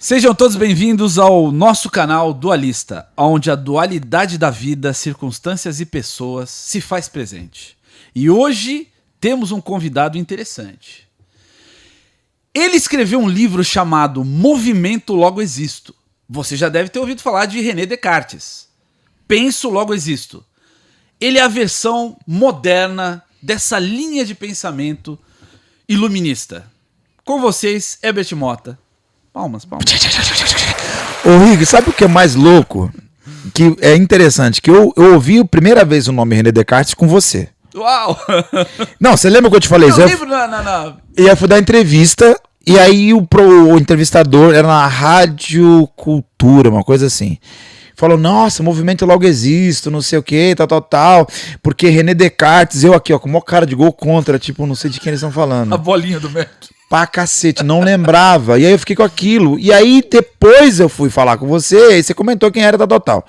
Sejam todos bem-vindos ao nosso canal Dualista, onde a dualidade da vida, circunstâncias e pessoas se faz presente. E hoje temos um convidado interessante. Ele escreveu um livro chamado Movimento Logo Existo. Você já deve ter ouvido falar de René Descartes. Penso, logo existo. Ele é a versão moderna dessa linha de pensamento iluminista. Com vocês, Herbert Mota. Palmas. Ô Rick, sabe o que é mais louco? Que é interessante, que eu ouvi a primeira vez o nome René Descartes com você. Uau! Não, você lembra que eu te falei? Eu lembro, não. E aí eu fui dar entrevista, e aí o entrevistador era na Rádio Cultura, uma coisa assim. Falou, nossa, movimento logo existe, não sei o que, tal, porque René Descartes, eu aqui, ó, com o maior cara de gol contra, tipo, não sei de quem eles estão falando. A bolinha do Mac. Pra cacete, não lembrava. E aí eu fiquei com aquilo. E aí depois eu fui falar com você, e você comentou quem era tal.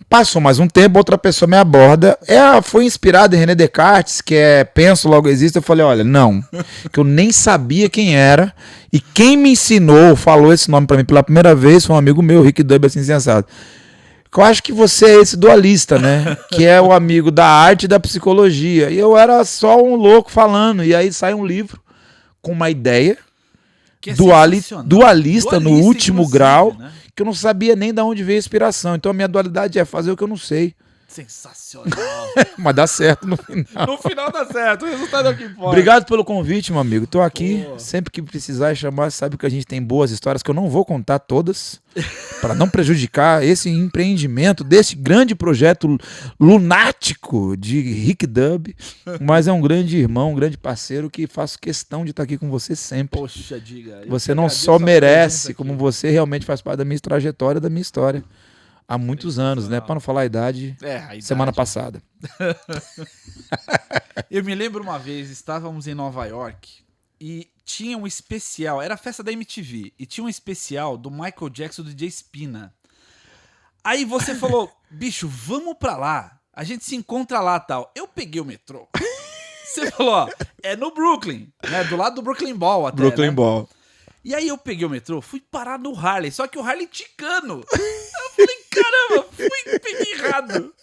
Passou mais um tempo, outra pessoa me aborda. Foi inspirada em René Descartes, que é Penso, Logo Existo. Eu falei, olha, não. Que eu nem sabia quem era. E quem me ensinou, falou esse nome pra mim pela primeira vez, foi um amigo meu, Rick Dub, assim, sensado. Eu acho que você é esse dualista, né? Que é o amigo da arte e da psicologia. E eu era só um louco falando. E aí sai um livro com uma ideia É dualista no último grau, né? que eu não sabia nem de onde veio a inspiração. Então a minha dualidade é fazer o que eu não sei. Sensacional. Mas dá certo no final. No final dá certo, o resultado é o que importa. Obrigado pelo convite, meu amigo. Tô aqui, sempre que precisar chamar, sabe que a gente tem boas histórias que eu não vou contar todas, para não prejudicar esse empreendimento desse grande projeto lunático de Rick Dub, mas é um grande irmão, um grande parceiro que faço questão de estar aqui com você sempre. Poxa, diga. Você não só merece, como você realmente faz parte da minha trajetória, da minha história. Há muitos anos, né? Para não falar a idade, semana passada. Eu me lembro uma vez, estávamos em Nova York e tinha um especial, era a festa da MTV, e tinha um especial do Michael Jackson do Jay Spina. Aí você falou, bicho, vamos pra lá, a gente se encontra lá tal. Eu peguei o metrô. Você falou, ó, é no Brooklyn, né? Do lado do Brooklyn Ball até, Brooklyn né? Ball. E aí eu peguei o metrô, fui parar no Harley, só que o Harley ticano. Eu falei, caramba, peguei errado.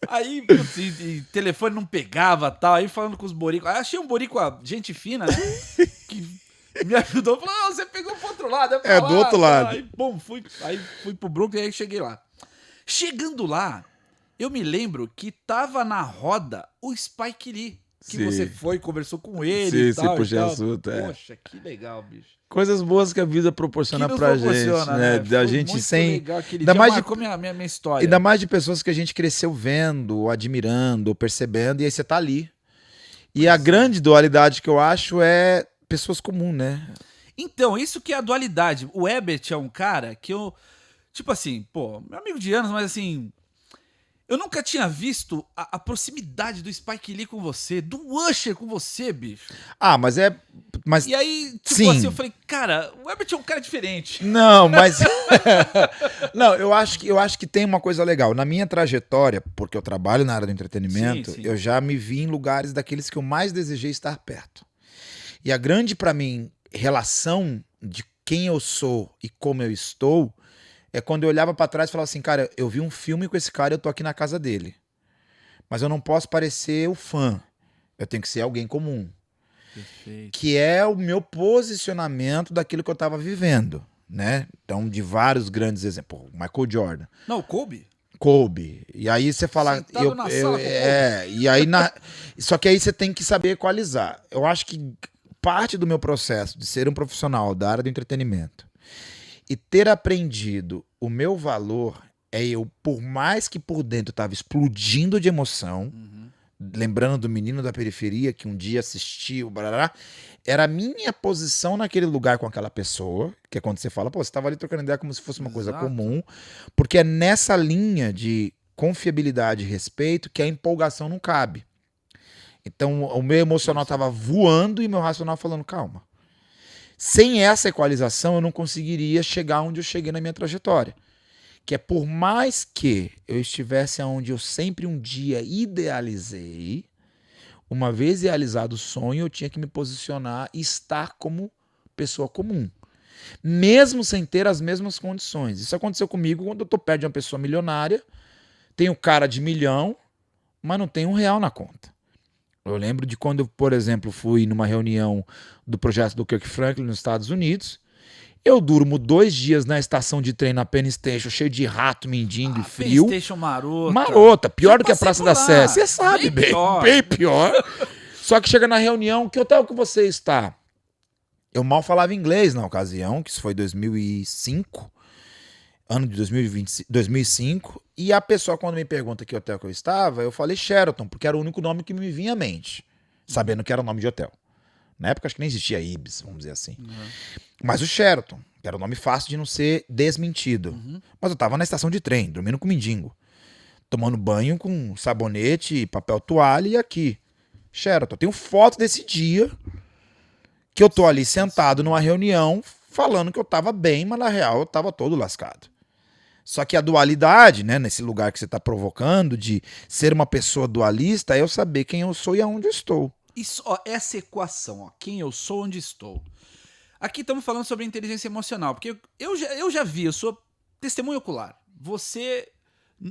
Aí, putz, e telefone não pegava tal, aí falando com os boricos. Aí achei um borico, gente fina, né? Que me ajudou, falou, você pegou pro outro lado. É, do outro lado. Aí, bom, fui pro Brooklyn e aí cheguei lá. Chegando lá, eu me lembro que tava na roda o Spike Lee. Que Sim. você foi, conversou com ele e tal. Puxei assunto, Poxa, que legal, bicho. Coisas boas que a vida proporciona pra gente, né? Da gente muito sem. legal aquele Ainda dia, mais marcou minha história. Ainda mais de pessoas que a gente cresceu vendo, admirando, percebendo, e aí você tá ali. E a grande dualidade que eu acho é pessoas comuns, né? Então, isso que é a dualidade. O Herbert é um cara que eu. Tipo assim, pô, meu amigo de anos, mas assim. Eu nunca tinha visto a proximidade do Spike Lee com você, do Usher com você, bicho. Ah, mas é. Mas... E aí, tipo Sim. assim, eu falei, cara, o Herbert é um cara diferente. Não, mas. Não, eu acho que tem uma coisa legal. Na minha trajetória, porque eu trabalho na área do entretenimento, Sim. eu já me vi em lugares daqueles que eu mais desejei estar perto. E a grande, pra mim, relação de quem eu sou e como eu estou é quando eu olhava pra trás e falava assim, cara, eu vi um filme com esse cara e eu tô aqui na casa dele. Mas eu não posso parecer o fã. Eu tenho que ser alguém comum. Perfeito. Que é o meu posicionamento daquilo que eu tava vivendo, né? Então, de vários grandes exemplos. Michael Jordan. Não, o Kobe? Kobe. E aí você fala... Sentado na sala com e aí só que aí você tem que saber equalizar. Eu acho que parte do meu processo de ser um profissional da área do entretenimento e ter aprendido o meu valor é eu, por mais que por dentro eu tava explodindo de emoção, lembrando do menino da periferia que um dia assistiu, barará, era a minha posição naquele lugar com aquela pessoa, que é quando você fala, pô, você tava ali trocando ideia como se fosse uma coisa comum, porque é nessa linha de confiabilidade e respeito que a empolgação não cabe. Então o meu emocional tava voando e meu racional falando, calma. Sem essa equalização, eu não conseguiria chegar onde eu cheguei na minha trajetória. Que é por mais que eu estivesse onde eu sempre um dia idealizei, uma vez realizado o sonho, eu tinha que me posicionar e estar como pessoa comum. mesmo sem ter as mesmas condições. Isso aconteceu comigo quando eu tô perto de uma pessoa milionária, tenho cara de milhão, mas não tem R$ 1 na conta. Eu lembro de quando eu, por exemplo, fui numa reunião do projeto do Kirk Franklin nos Estados Unidos. Eu durmo 2 dias na estação de trem na Penn Station, cheio de rato, mendigo e frio. Penn Station marota. Marota, pior do que a passei Praça por da lá. Sé. Você sabe Bem pior. bem pior. Só que chega na reunião, que hotel que você está? Eu mal falava inglês na ocasião, que isso foi 2005, ano de 2005, e a pessoa quando me pergunta que hotel que eu estava, eu falei Sheraton, porque era o único nome que me vinha à mente, sabendo que era o nome de hotel. Na época acho que nem existia Ibis, vamos dizer assim. Mas o Sheraton, que era um nome fácil de não ser desmentido. Mas eu tava na estação de trem, dormindo com mendigo, tomando banho com sabonete, papel toalha e aqui. Sheraton, eu tenho foto desse dia que eu tô ali sentado numa reunião falando que eu tava bem, mas na real eu tava todo lascado. Só que a dualidade, né, nesse lugar que você tá provocando, de ser uma pessoa dualista, é eu saber quem eu sou e aonde eu estou. Isso, ó, essa equação, ó, quem eu sou, onde estou. Aqui estamos falando sobre inteligência emocional, porque eu já vi, eu sou testemunho ocular. Você,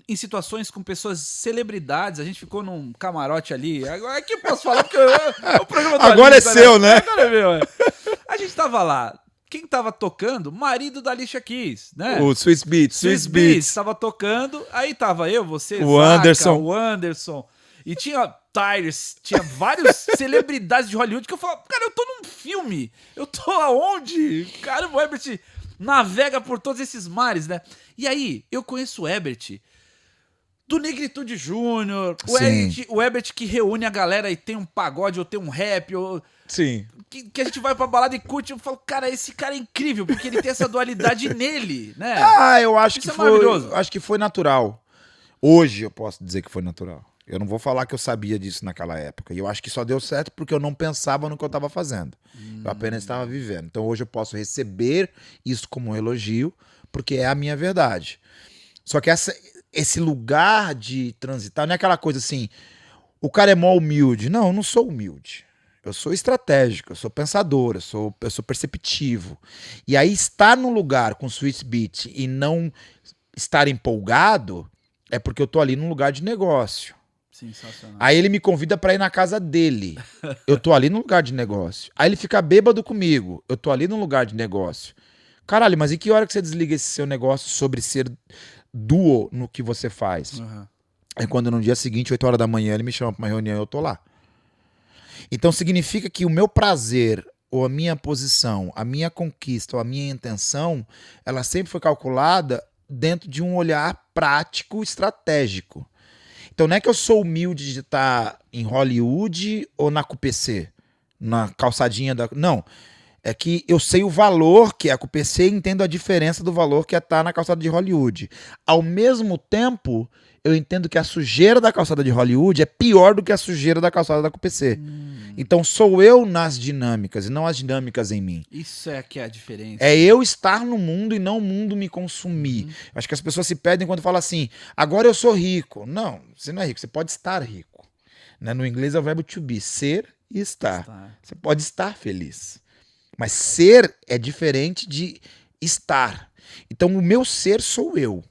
em situações com pessoas, celebridades, a gente ficou num camarote ali, agora aqui eu posso falar porque o programa do Agora Alicia, é seu, né? Agora é meu, é. A gente tava lá, quem tava tocando? Marido da Alicia Keys, né? O Swiss Beats. Tava tocando, aí tava eu, você, O Zaca, Anderson. o Anderson, e tinha Tyrese, tinha vários celebridades de Hollywood que eu falava, cara, eu tô num filme, eu tô aonde? Cara, o Herbert navega por todos esses mares, né? E aí, eu conheço o Herbert do Negritude Júnior, o Herbert que reúne a galera e tem um pagode ou tem um rap, ou Sim. que a gente vai pra balada e curte, eu falo, cara, esse cara é incrível, porque ele tem essa dualidade nele, né? Ah, eu acho Isso que é foi, maravilhoso. acho que foi natural. Hoje eu posso dizer que foi natural. Eu não vou falar que eu sabia disso naquela época. E eu acho que só deu certo porque eu não pensava no que eu estava fazendo. Eu apenas estava vivendo. Então hoje eu posso receber isso como um elogio, porque é a minha verdade. Só que esse lugar de transitar não é aquela coisa assim, o cara é mó humilde. Não, eu não sou humilde. Eu sou estratégico, eu sou pensador, eu sou perceptivo. E aí estar num lugar com Swiss Beat e não estar empolgado é porque eu tô ali num lugar de negócio. Sensacional. Aí ele me convida pra ir na casa dele. Eu tô ali num lugar de negócio. Aí ele fica bêbado comigo. Eu tô ali num lugar de negócio. Caralho, mas e que hora que você desliga esse seu negócio sobre ser duo no que você faz? É quando no dia seguinte, 8 horas da manhã, ele me chama pra uma reunião e eu tô lá. Então significa que o meu prazer, ou a minha posição, a minha conquista, ou a minha intenção, ela sempre foi calculada dentro de um olhar prático, estratégico. Então não é que eu sou humilde de estar em Hollywood ou na QPC, na calçadinha da... Não, é que eu sei o valor que é a QPC e entendo a diferença do valor que é estar na calçada de Hollywood. Ao mesmo tempo, eu entendo que a sujeira da calçada de Hollywood é pior do que a sujeira da calçada da QPC. Então sou eu nas dinâmicas e não as dinâmicas em mim. Isso é que é a diferença. É eu estar no mundo e não o mundo me consumir. Acho que as pessoas se perdem quando falam assim, agora eu sou rico. Não, você não é rico, você pode estar rico. Né? No inglês é o verbo to be, ser e estar. Você pode estar feliz. Mas ser é diferente de estar. Então o meu ser sou eu.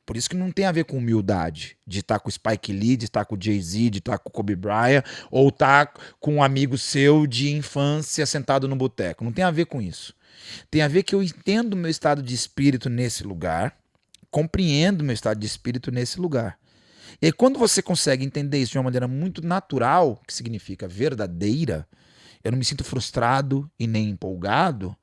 Por isso que não tem a ver com humildade, de estar com o Spike Lee, de estar com o Jay-Z, de estar com o Kobe Bryant, ou estar com um amigo seu de infância sentado no boteco. Não tem a ver com isso. Tem a ver que eu entendo o meu estado de espírito nesse lugar, compreendo o meu estado de espírito nesse lugar. E aí, quando você consegue entender isso de uma maneira muito natural, que significa verdadeira, eu não me sinto frustrado e nem empolgado,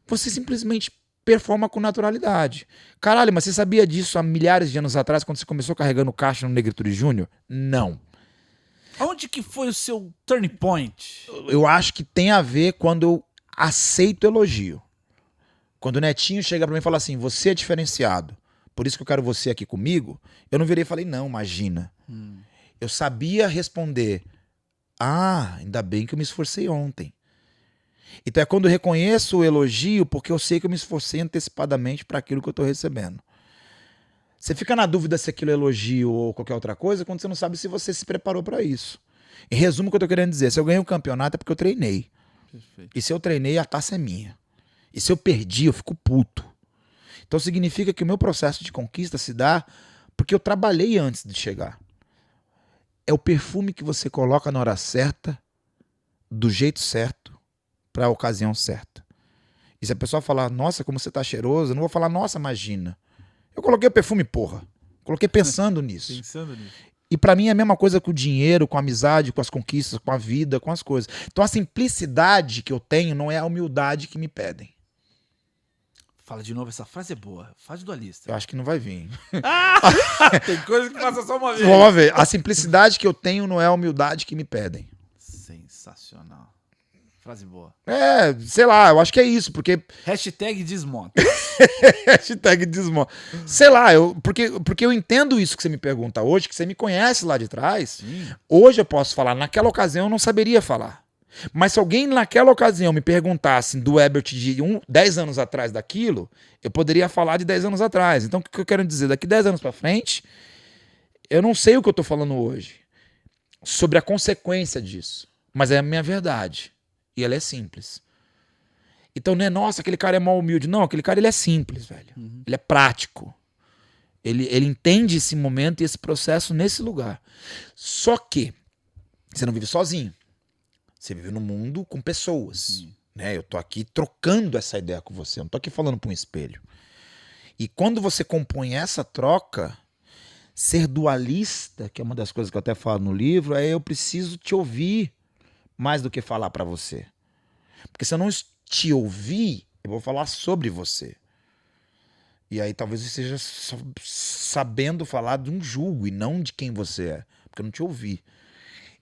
você simplesmente performa com naturalidade. Caralho, mas você sabia disso há milhares de anos atrás, quando você começou carregando caixa no Negritude Júnior? Não. Onde que foi o seu turning point? Eu acho que tem a ver quando eu aceito elogio. Quando o Netinho chega pra mim e fala assim, você é diferenciado, por isso que eu quero você aqui comigo, eu não virei e falei, não, imagina. Eu sabia responder, ainda bem que eu me esforcei ontem. Então é quando eu reconheço o elogio, porque eu sei que eu me esforcei antecipadamente para aquilo que eu estou recebendo. Você fica na dúvida se aquilo é elogio ou qualquer outra coisa, quando você não sabe se você se preparou para isso. Em resumo, o que eu estou querendo dizer, se eu ganhei um campeonato é porque eu treinei. Perfeito. E se eu treinei, a taça é minha. E se eu perdi, eu fico puto. Então significa que o meu processo de conquista se dá porque eu trabalhei antes de chegar. É o perfume que você coloca na hora certa, do jeito certo, para a ocasião certa. E se a pessoa falar, nossa, como você tá cheiroso, eu não vou falar, nossa, imagina. Eu coloquei o perfume, porra. Coloquei pensando nisso. Pensando nisso. E pra mim é a mesma coisa com o dinheiro, com a amizade, com as conquistas, com a vida, com as coisas. Então a simplicidade que eu tenho não é a humildade que me pedem. Fala de novo, essa frase é boa. Frase dualista. Eu acho que não vai vir. Tem coisa que passa só uma vez. Vamos ver. A simplicidade que eu tenho não é a humildade que me pedem. Sensacional. Frase boa. É, sei lá, eu acho que é isso, porque... Hashtag desmonta. Hashtag desmonta. Sei lá, porque eu entendo isso que você me pergunta hoje, que você me conhece lá de trás. Sim. Hoje eu posso falar, naquela ocasião eu não saberia falar. Mas se alguém naquela ocasião me perguntasse do Herbert de 10 anos atrás daquilo, eu poderia falar de 10 anos atrás. Então o que eu quero dizer? Daqui 10 anos pra frente, eu não sei o que eu tô falando hoje sobre a consequência disso. Mas é a minha verdade. E ela é simples. Então não é, nossa, aquele cara é mal humilde. Não, aquele cara ele é simples, velho. Uhum. Ele é prático. Ele entende esse momento e esse processo nesse lugar. Só que você não vive sozinho. Você vive no mundo com pessoas. Né? Eu tô aqui trocando essa ideia com você. Eu não tô aqui falando para um espelho. E quando você compõe essa troca, ser dualista, que é uma das coisas que eu até falo no livro, é eu preciso te ouvir mais do que falar para você. Porque se eu não te ouvir, eu vou falar sobre você. E aí talvez eu esteja sabendo falar de um julgo e não de quem você é. Porque eu não te ouvi.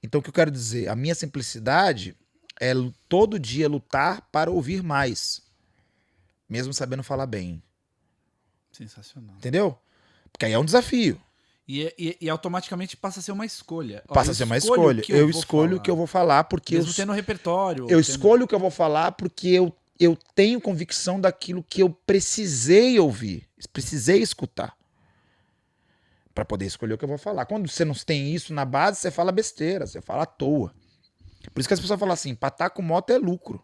Então o que eu quero dizer? A minha simplicidade é todo dia lutar para ouvir mais. Mesmo sabendo falar bem. Sensacional. Entendeu? Porque aí é um desafio. E automaticamente passa a ser uma escolha. Passa a ser uma escolha. Eu escolho o que eu vou falar porque mesmo tendo repertório. Eu escolho o que eu vou falar porque eu tenho convicção daquilo que eu precisei ouvir. Precisei escutar. Para poder escolher o que eu vou falar. Quando você não tem isso na base, você fala besteira, você fala à toa. Por isso que as pessoas falam assim, empatar com moto é lucro.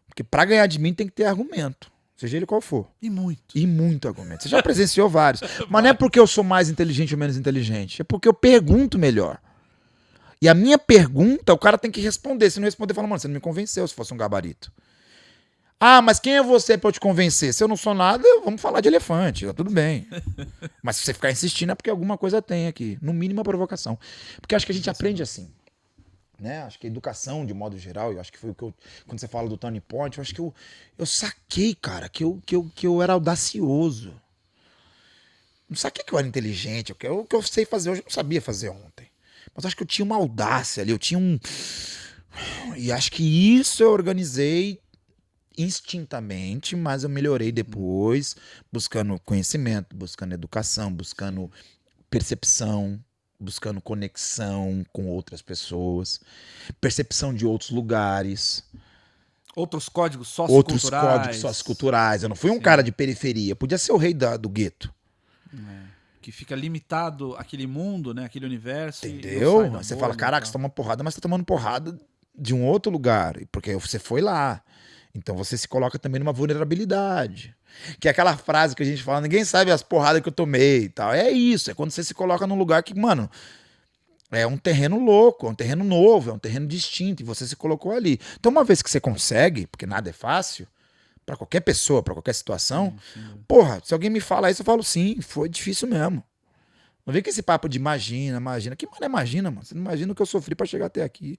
Porque para ganhar de mim tem que ter argumento. Seja ele qual for. E muito. E muito argumento. Você já presenciou vários. Mas não é porque eu sou mais inteligente ou menos inteligente. É porque eu pergunto melhor. E a minha pergunta, o cara tem que responder. Se não responder, fala, mano, você não me convenceu se fosse um gabarito. Ah, mas quem é você pra eu te convencer? Se eu não sou nada, vamos falar de elefante. Tá tudo bem. Mas se você ficar insistindo é porque alguma coisa tem aqui. No mínimo a provocação. Porque acho que a gente aprende assim. Né? Acho que a educação, de modo geral, eu acho que foi o que eu... Quando você fala do turning point, eu acho que eu saquei, cara, que eu era audacioso. Não saquei que eu era inteligente. O que eu sei fazer hoje, eu não sabia fazer ontem. Mas acho que eu tinha uma audácia ali, eu tinha um... E acho que isso eu organizei instintamente, mas eu melhorei depois, buscando conhecimento, buscando educação, buscando percepção, buscando conexão com outras pessoas, percepção de outros lugares. Outros códigos socioculturais. Outros códigos socioculturais. Eu não fui um cara de periferia, podia ser o rei do gueto. Que fica limitado aquele mundo, né? Aquele universo. Entendeu? Você fala, caraca, você toma porrada, mas você tá tomando porrada de um outro lugar, porque você foi lá. Então você se coloca também numa vulnerabilidade. Que é aquela frase que a gente fala, ninguém sabe as porradas que eu tomei e tal. É isso, é quando você se coloca num lugar que, mano, é um terreno louco, é um terreno novo, é um terreno distinto, e você se colocou ali. Então uma vez que você consegue, porque nada é fácil, pra qualquer pessoa, pra qualquer situação, porra, se alguém me fala isso, eu falo sim, foi difícil mesmo. Não vem com esse papo de imagina. Que mano é imagina, mano? Você não imagina o que eu sofri pra chegar até aqui.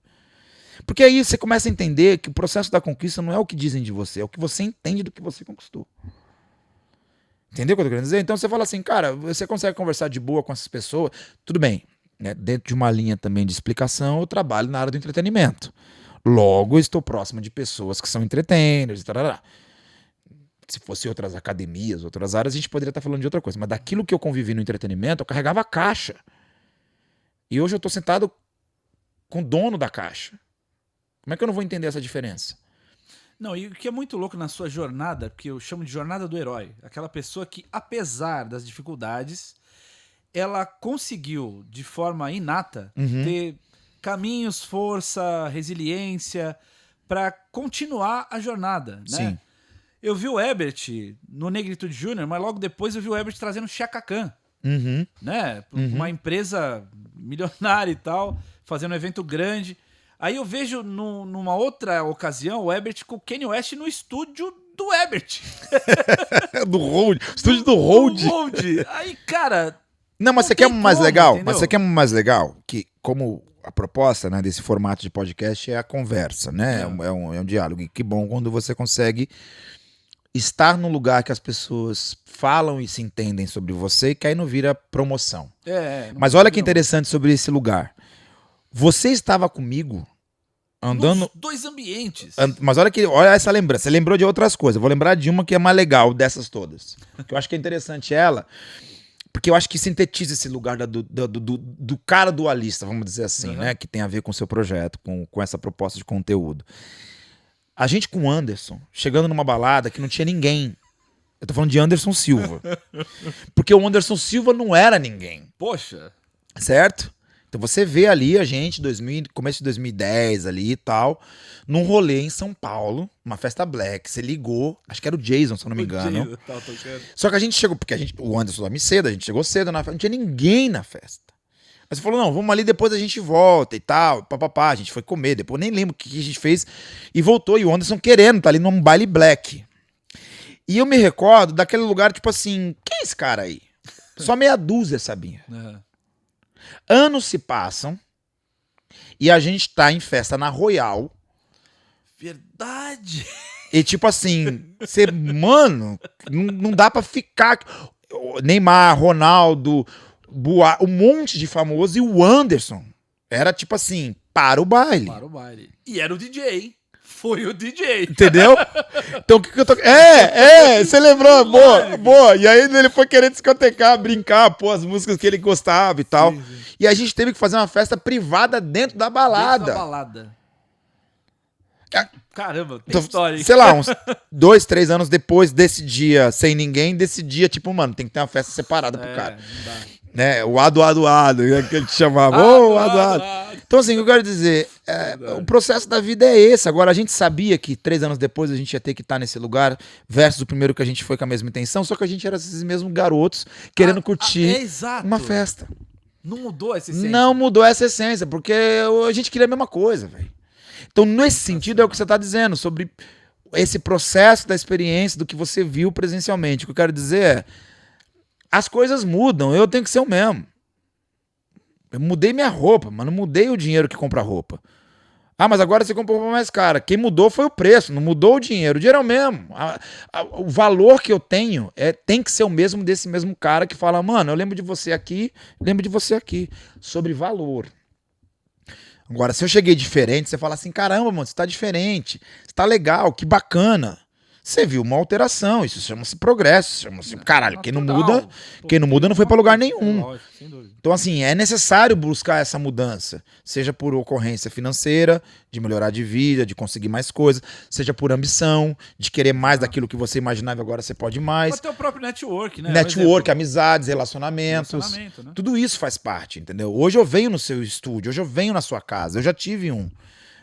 Porque aí você começa a entender que o processo da conquista não é o que dizem de você, é o que você entende do que você conquistou. Entendeu o que eu tô querendo dizer? Então você fala assim, cara, você consegue conversar de boa com essas pessoas, tudo bem, né? Dentro de uma linha também de explicação, eu trabalho na área do entretenimento. Logo, eu estou próximo de pessoas que são entertainers, tarará. Se fosse outras academias, outras áreas, a gente poderia estar falando de outra coisa. Mas daquilo que eu convivi no entretenimento, eu carregava a caixa. E hoje eu tô sentado com o dono da caixa. Como é que eu não vou entender essa diferença? Não, e o que é muito louco na sua jornada, porque eu chamo de jornada do herói, aquela pessoa que, apesar das dificuldades, ela conseguiu, de forma inata, ter caminhos, força, resiliência, para continuar a jornada, né? Sim. Eu vi o Ebert no Negritude Júnior, mas logo depois eu vi o Ebert trazendo o Chaka Khan, né? Uma empresa milionária e tal, fazendo um evento grande. Aí eu vejo numa outra ocasião o Ebert com o Kanye West no estúdio do Ebert. Do Hold. Estúdio do Hold. Do Hold. Aí, cara... Não, mas não você quer tem mais como, legal? entendeu? Mas você quer mais legal? Que como a proposta, né, desse formato de podcast é a conversa, né? É um diálogo. E que bom quando você consegue estar num lugar que as pessoas falam e se entendem sobre você, que aí não vira promoção. Mas olha que interessante sobre esse lugar. Você estava comigo andando... Nos dois ambientes. Mas olha essa lembrança. Você lembrou de outras coisas. Eu vou lembrar de uma que é mais legal dessas todas. Que eu acho que é interessante ela, porque eu acho que sintetiza esse lugar do cara dualista, vamos dizer assim, né? Que tem a ver com o seu projeto, com essa proposta de conteúdo. A gente com o Anderson, chegando numa balada que não tinha ninguém. Eu tô falando de Anderson Silva. Porque o Anderson Silva não era ninguém. Poxa. Certo? Então você vê ali a gente, começo de 2010 ali e tal, num rolê em São Paulo, uma festa black. Você ligou, acho que era o Jason, se eu não me engano. Só que a gente chegou, porque o Anderson dorme cedo, a gente chegou cedo na festa, não tinha ninguém na festa. Aí você falou, não, vamos ali, depois a gente volta e tal, papapá, a gente foi comer, depois nem lembro o que a gente fez, e voltou, e o Anderson querendo, tá ali num baile black. E eu me recordo daquele lugar, tipo assim, quem é esse cara aí? Só meia dúzia sabia. Anos se passam e a gente tá em festa na Royal. Verdade. E tipo assim, você, mano, não dá pra ficar. Neymar, Ronaldo, um monte de famoso e o Anderson. Era tipo assim, para o baile. Para o baile. E era o DJ. Foi o DJ. Entendeu? Então o que eu tô... você lembrou? Boa. E aí ele foi querer discotecar, brincar, pôr as músicas que ele gostava e tal. Sim. E a gente teve que fazer uma festa privada dentro da balada. Dentro da balada. Caramba, tem então, história, hein? Sei lá, uns 2, 3 anos depois desse dia sem ninguém, desse dia, tipo, mano, tem que ter uma festa separada pro cara. Não dá. Né? O ado, né? Que ele te chamava. Ado. Então, assim, o que eu quero dizer, o processo da vida é esse. Agora, a gente sabia que 3 anos depois a gente ia ter que estar nesse lugar, versus o primeiro que a gente foi com a mesma intenção, só que a gente era esses mesmos garotos querendo curtir uma festa. Não mudou essa essência? Não mudou essa essência, porque a gente queria a mesma coisa, velho. Então, nesse sentido, é o que você está dizendo, sobre esse processo da experiência, do que você viu presencialmente. O que eu quero dizer é, as coisas mudam, eu tenho que ser o mesmo. Eu mudei minha roupa, mas não mudei o dinheiro que compra roupa. Ah, mas agora você comprou roupa mais cara. Quem mudou foi o preço, não mudou o dinheiro. O dinheiro é o mesmo. O valor que eu tenho tem que ser o mesmo desse mesmo cara que fala, mano, eu lembro de você aqui, lembro de você aqui. Sobre valor. Agora, se eu cheguei diferente, você fala assim, caramba, mano, você tá diferente, você tá legal, que bacana. Você viu uma alteração, isso chama-se progresso, chama-se, caralho, quem não muda não foi pra lugar nenhum. Lógico, sem dúvida. Então, assim, é necessário buscar essa mudança, seja por ocorrência financeira, de melhorar de vida, de conseguir mais coisas, seja por ambição, de querer mais daquilo que você imaginava e agora você pode mais. Até o próprio network, né? Network, amizades, relacionamentos, né? tudo isso faz parte, entendeu? Hoje eu venho no seu estúdio, hoje eu venho na sua casa, eu já tive um.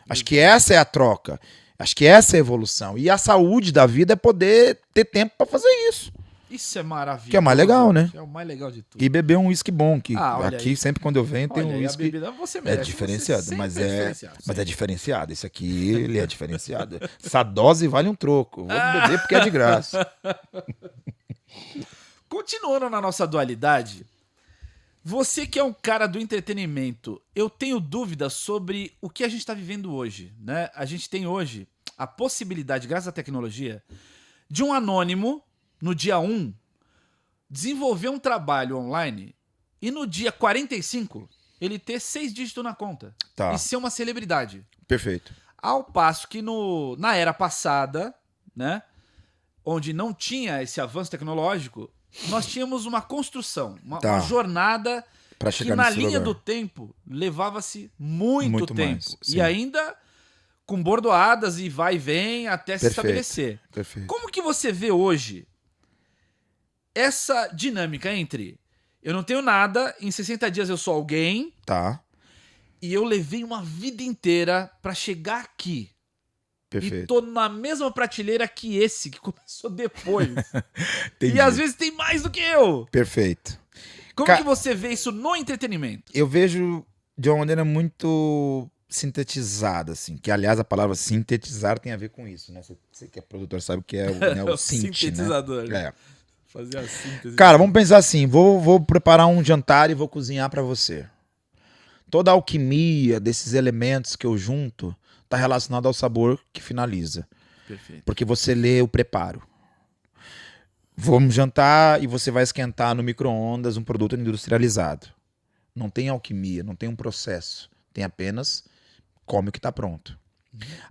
Acho que essa é a troca. Acho que essa é a evolução. E a saúde da vida é poder ter tempo pra fazer isso. Isso é maravilhoso. Que é o mais legal, né? É o mais legal de tudo. E beber um uísque bom, que olha aqui aí. sempre quando eu venho tem um uísque. bebida você merece. É diferenciado, Você mas sempre é diferenciado, mas sempre. é diferenciado. Esse aqui, ele é diferenciado. Essa dose vale um troco. Vou beber porque é de graça. Continuando na nossa dualidade, você que é um cara do entretenimento, eu tenho dúvidas sobre o que a gente está vivendo hoje, né? A gente tem hoje a possibilidade, graças à tecnologia, de um anônimo, no dia 1, desenvolver um trabalho online e no dia 45 ele ter 6 dígitos na conta. Tá. E ser uma celebridade. Perfeito. Ao passo que na era passada, né, onde não tinha esse avanço tecnológico, nós tínhamos uma construção, uma jornada pra que chegar na nesse linha lugar. do tempo levava-se muito tempo. mais, sim. E ainda com bordoadas e vai e vem até se estabelecer. Perfeito. Como que você vê hoje essa dinâmica entre eu não tenho nada, em 60 dias eu sou alguém, Tá. e eu levei uma vida inteira pra chegar aqui? Perfeito. e tô na mesma prateleira que esse, que começou depois. Entendi. E às vezes tem mais do que eu. Perfeito. Como que você vê isso no entretenimento? Eu vejo de uma maneira muito sintetizada, assim. Que, aliás, a palavra sintetizar tem a ver com isso, né? Você que é produtor sabe o que é o synth, Sintetizador. né? É. Fazer a síntese. Cara, vamos pensar assim. Vou preparar um jantar e vou cozinhar pra você. Toda a alquimia desses elementos que eu junto tá relacionada ao sabor que finaliza. Perfeito. Porque você lê o preparo. Vamos jantar e você vai esquentar no micro-ondas um produto industrializado. Não tem alquimia, não tem um processo. Tem apenas come o que está pronto.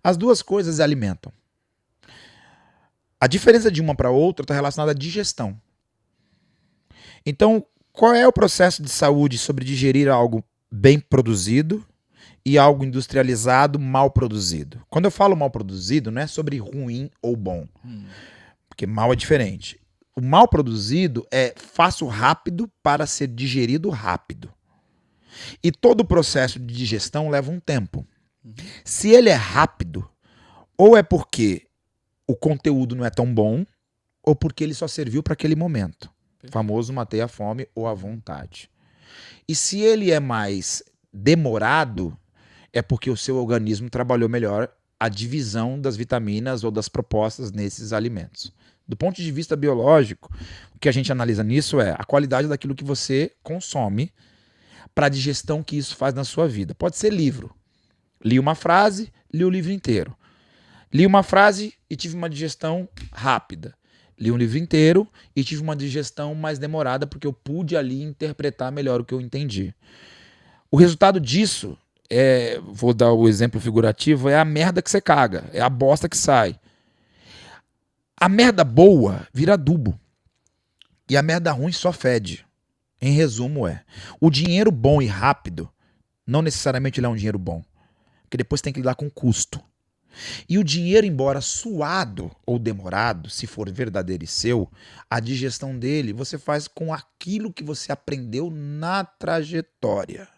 As duas coisas alimentam. A diferença de uma para outra está relacionada à digestão. Então, qual é o processo de saúde sobre digerir algo bem produzido e algo industrializado mal produzido? Quando eu falo mal produzido, não é sobre ruim ou bom. Porque mal é diferente. O mal produzido é fácil, rápido para ser digerido rápido. E todo o processo de digestão leva um tempo. Se ele é rápido, ou é porque o conteúdo não é tão bom, ou porque ele só serviu para aquele momento. O famoso matei a fome ou a vontade. E se ele é mais demorado, é porque o seu organismo trabalhou melhor a divisão das vitaminas ou das propostas nesses alimentos. Do ponto de vista biológico, o que a gente analisa nisso é a qualidade daquilo que você consome para a digestão que isso faz na sua vida. Pode ser livro. Li uma frase, li o livro inteiro. Li uma frase e tive uma digestão rápida. Li um livro inteiro e tive uma digestão mais demorada porque eu pude ali interpretar melhor o que eu entendi. O resultado disso, vou dar o exemplo figurativo, é a merda que você caga, é a bosta que sai. A merda boa vira adubo. E a merda ruim só fede. Em resumo o dinheiro bom e rápido, não necessariamente ele é um dinheiro bom. Porque depois tem que lidar com o custo. E o dinheiro, embora suado ou demorado, se for verdadeiro e seu, a digestão dele você faz com aquilo que você aprendeu na trajetória.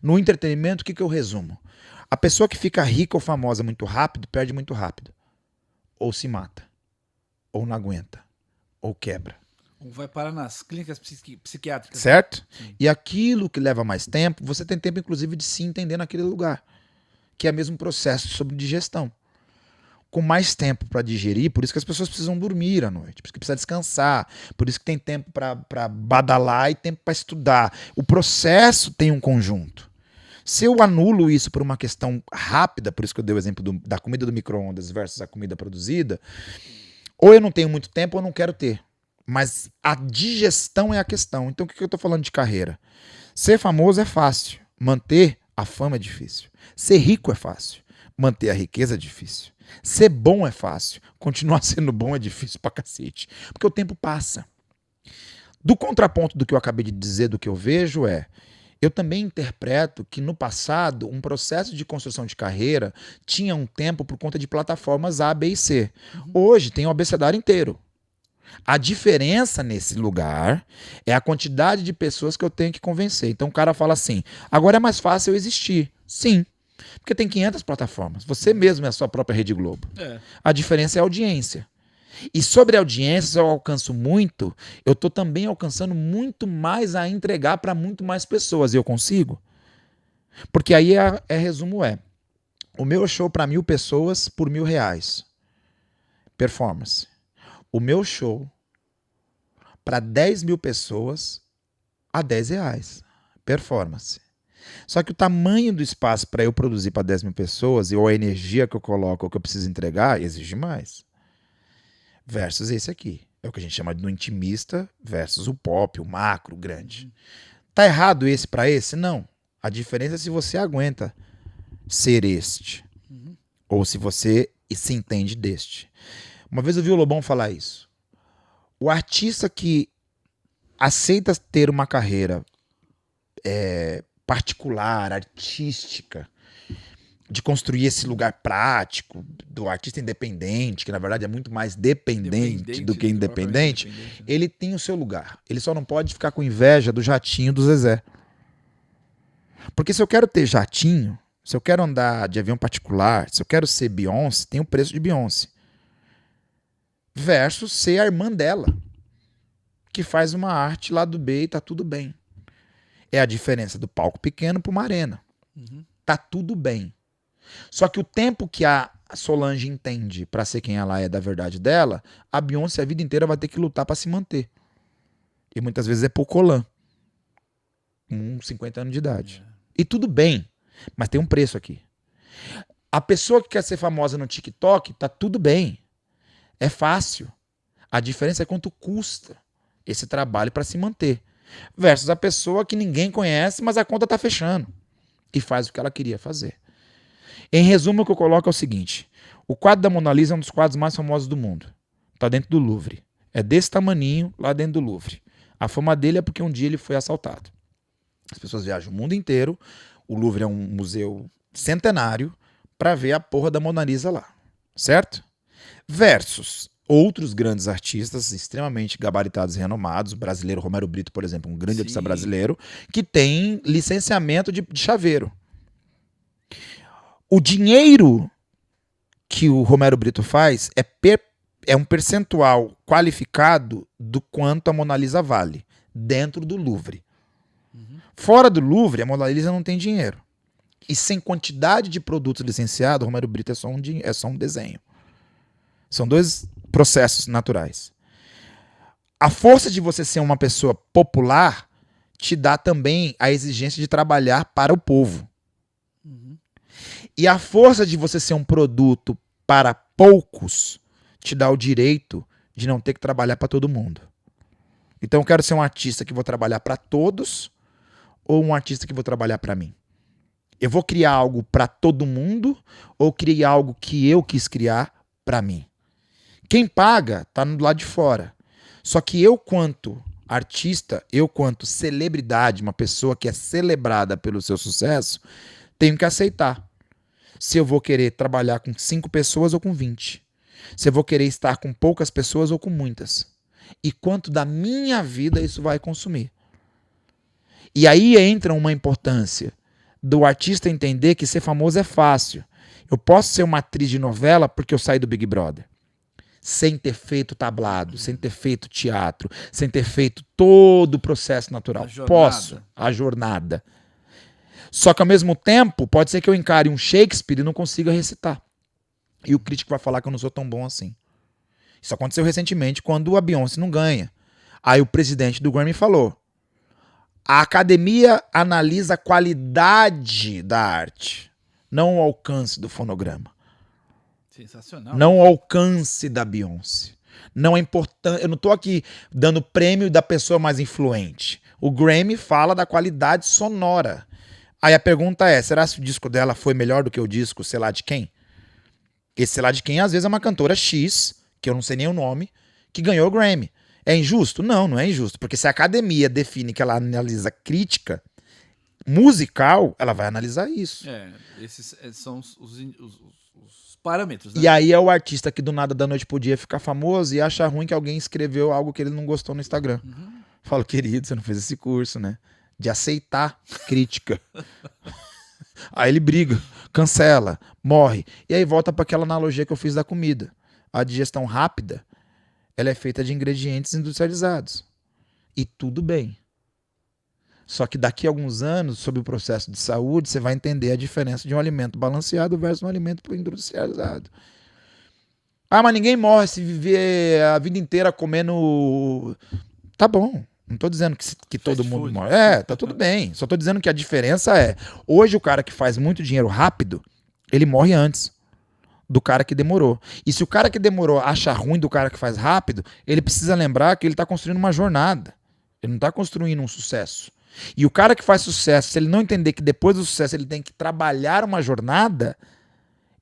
No entretenimento, o que eu resumo? A pessoa que fica rica ou famosa muito rápido, perde muito rápido. Ou se mata. Ou não aguenta. Ou quebra. Ou vai parar nas clínicas psiquiátricas. Certo? Sim. E aquilo que leva mais tempo, você tem tempo, inclusive, de se entender naquele lugar. Que é o mesmo processo sobre digestão. Com mais tempo para digerir, por isso que as pessoas precisam dormir à noite, por isso que precisa descansar, por isso que tem tempo para badalar e tempo para estudar. O processo tem um conjunto. Se eu anulo isso por uma questão rápida, por isso que eu dei o exemplo da comida do micro-ondas versus a comida produzida, ou eu não tenho muito tempo ou eu não quero ter. Mas a digestão é a questão. Então o que eu estou falando de carreira? Ser famoso é fácil, manter a fama é difícil. Ser rico é fácil, manter a riqueza é difícil. Ser bom é fácil, continuar sendo bom é difícil pra cacete. Porque o tempo passa. Do contraponto do que eu acabei de dizer, do que eu vejo eu também interpreto que no passado um processo de construção de carreira tinha um tempo por conta de plataformas A, B e C. Hoje tem o abecedário inteiro. A diferença nesse lugar é a quantidade de pessoas que eu tenho que convencer. Então o cara fala assim, agora é mais fácil eu existir. Sim, porque tem 500 plataformas. Você mesmo é a sua própria Rede Globo. A diferença é a audiência. E sobre a audiência, se eu alcanço muito, eu estou também alcançando muito mais a entregar para muito mais pessoas. E eu consigo? Porque aí resumo o meu show para 1.000 pessoas por R$1.000. Performance. O meu show para 10.000 pessoas a R$10. Performance. Só que o tamanho do espaço para eu produzir para 10.000 pessoas ou a energia que eu coloco ou que eu preciso entregar exige mais. Versus esse aqui. É o que a gente chama de no intimista versus o pop, o macro, o grande. Tá errado esse para esse? Não. A diferença é se você aguenta ser este. Ou se você se entende deste. Uma vez eu vi o Lobão falar isso. O artista que aceita ter uma carreira particular, artística, de construir esse lugar prático do artista independente, que na verdade é muito mais dependente do que independente, ele tem o seu lugar. Ele só não pode ficar com inveja do jatinho do Zezé. Porque se eu quero ter jatinho, Se eu quero andar de avião particular, se eu quero ser Beyoncé, tem o preço de Beyoncé. Versus ser a irmã dela, que faz uma arte lá do B e tá tudo bem. É a diferença do palco pequeno para uma arena. Tá tudo bem. Só que o tempo que a Solange entende para ser quem ela é da verdade dela, a Beyoncé a vida inteira vai ter que lutar para se manter. E muitas vezes é Pocolan, com 50 anos de idade. E tudo bem, mas tem um preço aqui. A pessoa que quer ser famosa no TikTok, tá tudo bem. É fácil. A diferença é quanto custa esse trabalho para se manter. Versus a pessoa que ninguém conhece, mas a conta tá fechando. E faz o que ela queria fazer. Em resumo, o que eu coloco é o seguinte. O quadro da Mona Lisa é um dos quadros mais famosos do mundo. Tá dentro do Louvre. É desse tamaninho lá dentro do Louvre. A fama dele é porque um dia ele foi assaltado. As pessoas viajam o mundo inteiro. O Louvre é um museu centenário para ver a porra da Mona Lisa lá. Certo? Versus outros grandes artistas extremamente gabaritados e renomados. O brasileiro Romero Brito, por exemplo, um grande artista brasileiro, que tem licenciamento de chaveiro. O dinheiro que o Romero Brito faz é um percentual qualificado do quanto a Mona Lisa vale, dentro do Louvre. Fora do Louvre, a Mona Lisa não tem dinheiro. E sem quantidade de produtos licenciados, o Romero Brito é só um desenho. São dois processos naturais. A força de você ser uma pessoa popular te dá também a exigência de trabalhar para o povo. E a força de você ser um produto para poucos te dá o direito de não ter que trabalhar para todo mundo. Então eu quero ser um artista que vou trabalhar para todos ou um artista que vou trabalhar para mim? Eu vou criar algo para todo mundo ou criar algo que eu quis criar para mim? Quem paga tá do lado de fora. Só que eu, quanto artista, eu, quanto celebridade, uma pessoa que é celebrada pelo seu sucesso, tenho que aceitar. Se eu vou querer trabalhar com 5 pessoas ou com 20. Se eu vou querer estar com poucas pessoas ou com muitas. E quanto da minha vida isso vai consumir. E aí entra uma importância do artista entender que ser famoso é fácil. Eu posso ser uma atriz de novela porque eu saí do Big Brother. Sem ter feito tablado, sem ter feito teatro, sem ter feito todo o processo natural. Posso. A jornada. Só que ao mesmo tempo, pode ser que eu encare um Shakespeare e não consiga recitar. E o crítico vai falar que eu não sou tão bom assim. Isso aconteceu recentemente quando a Beyoncé não ganha. Aí o presidente do Grammy falou: a academia analisa a qualidade da arte, não o alcance do fonograma. Sensacional. Não o alcance da Beyoncé. Não é importante. Eu não estou aqui dando prêmio da pessoa mais influente. O Grammy fala da qualidade sonora. Aí a pergunta é, será que o disco dela foi melhor do que o disco sei lá de quem? Esse sei lá de quem às vezes é uma cantora X, que eu não sei nem o nome, que ganhou o Grammy. É injusto? Não, não é injusto. Porque se a academia define que ela analisa crítica musical, ela vai analisar isso. Esses são os parâmetros, né? E aí é o artista que do nada da noite pro dia fica famoso e acha ruim que alguém escreveu algo que ele não gostou no Instagram. Falo, querido, você não fez esse curso, né? De aceitar crítica. Aí ele briga, cancela, morre. E aí volta para aquela analogia que eu fiz da comida. A digestão rápida, ela é feita de ingredientes industrializados. E tudo bem. Só que daqui a alguns anos, sob o processo de saúde, você vai entender a diferença de um alimento balanceado versus um alimento industrializado. Ah, mas ninguém morre se viver a vida inteira comendo... Tá bom. Não tô dizendo que todo mundo morre. Tá tudo bem. Só tô dizendo que a diferença é... Hoje o cara que faz muito dinheiro rápido, ele morre antes do cara que demorou. E se o cara que demorou acha ruim do cara que faz rápido, ele precisa lembrar que ele tá construindo uma jornada. Ele não tá construindo um sucesso. E o cara que faz sucesso, se ele não entender que depois do sucesso ele tem que trabalhar uma jornada,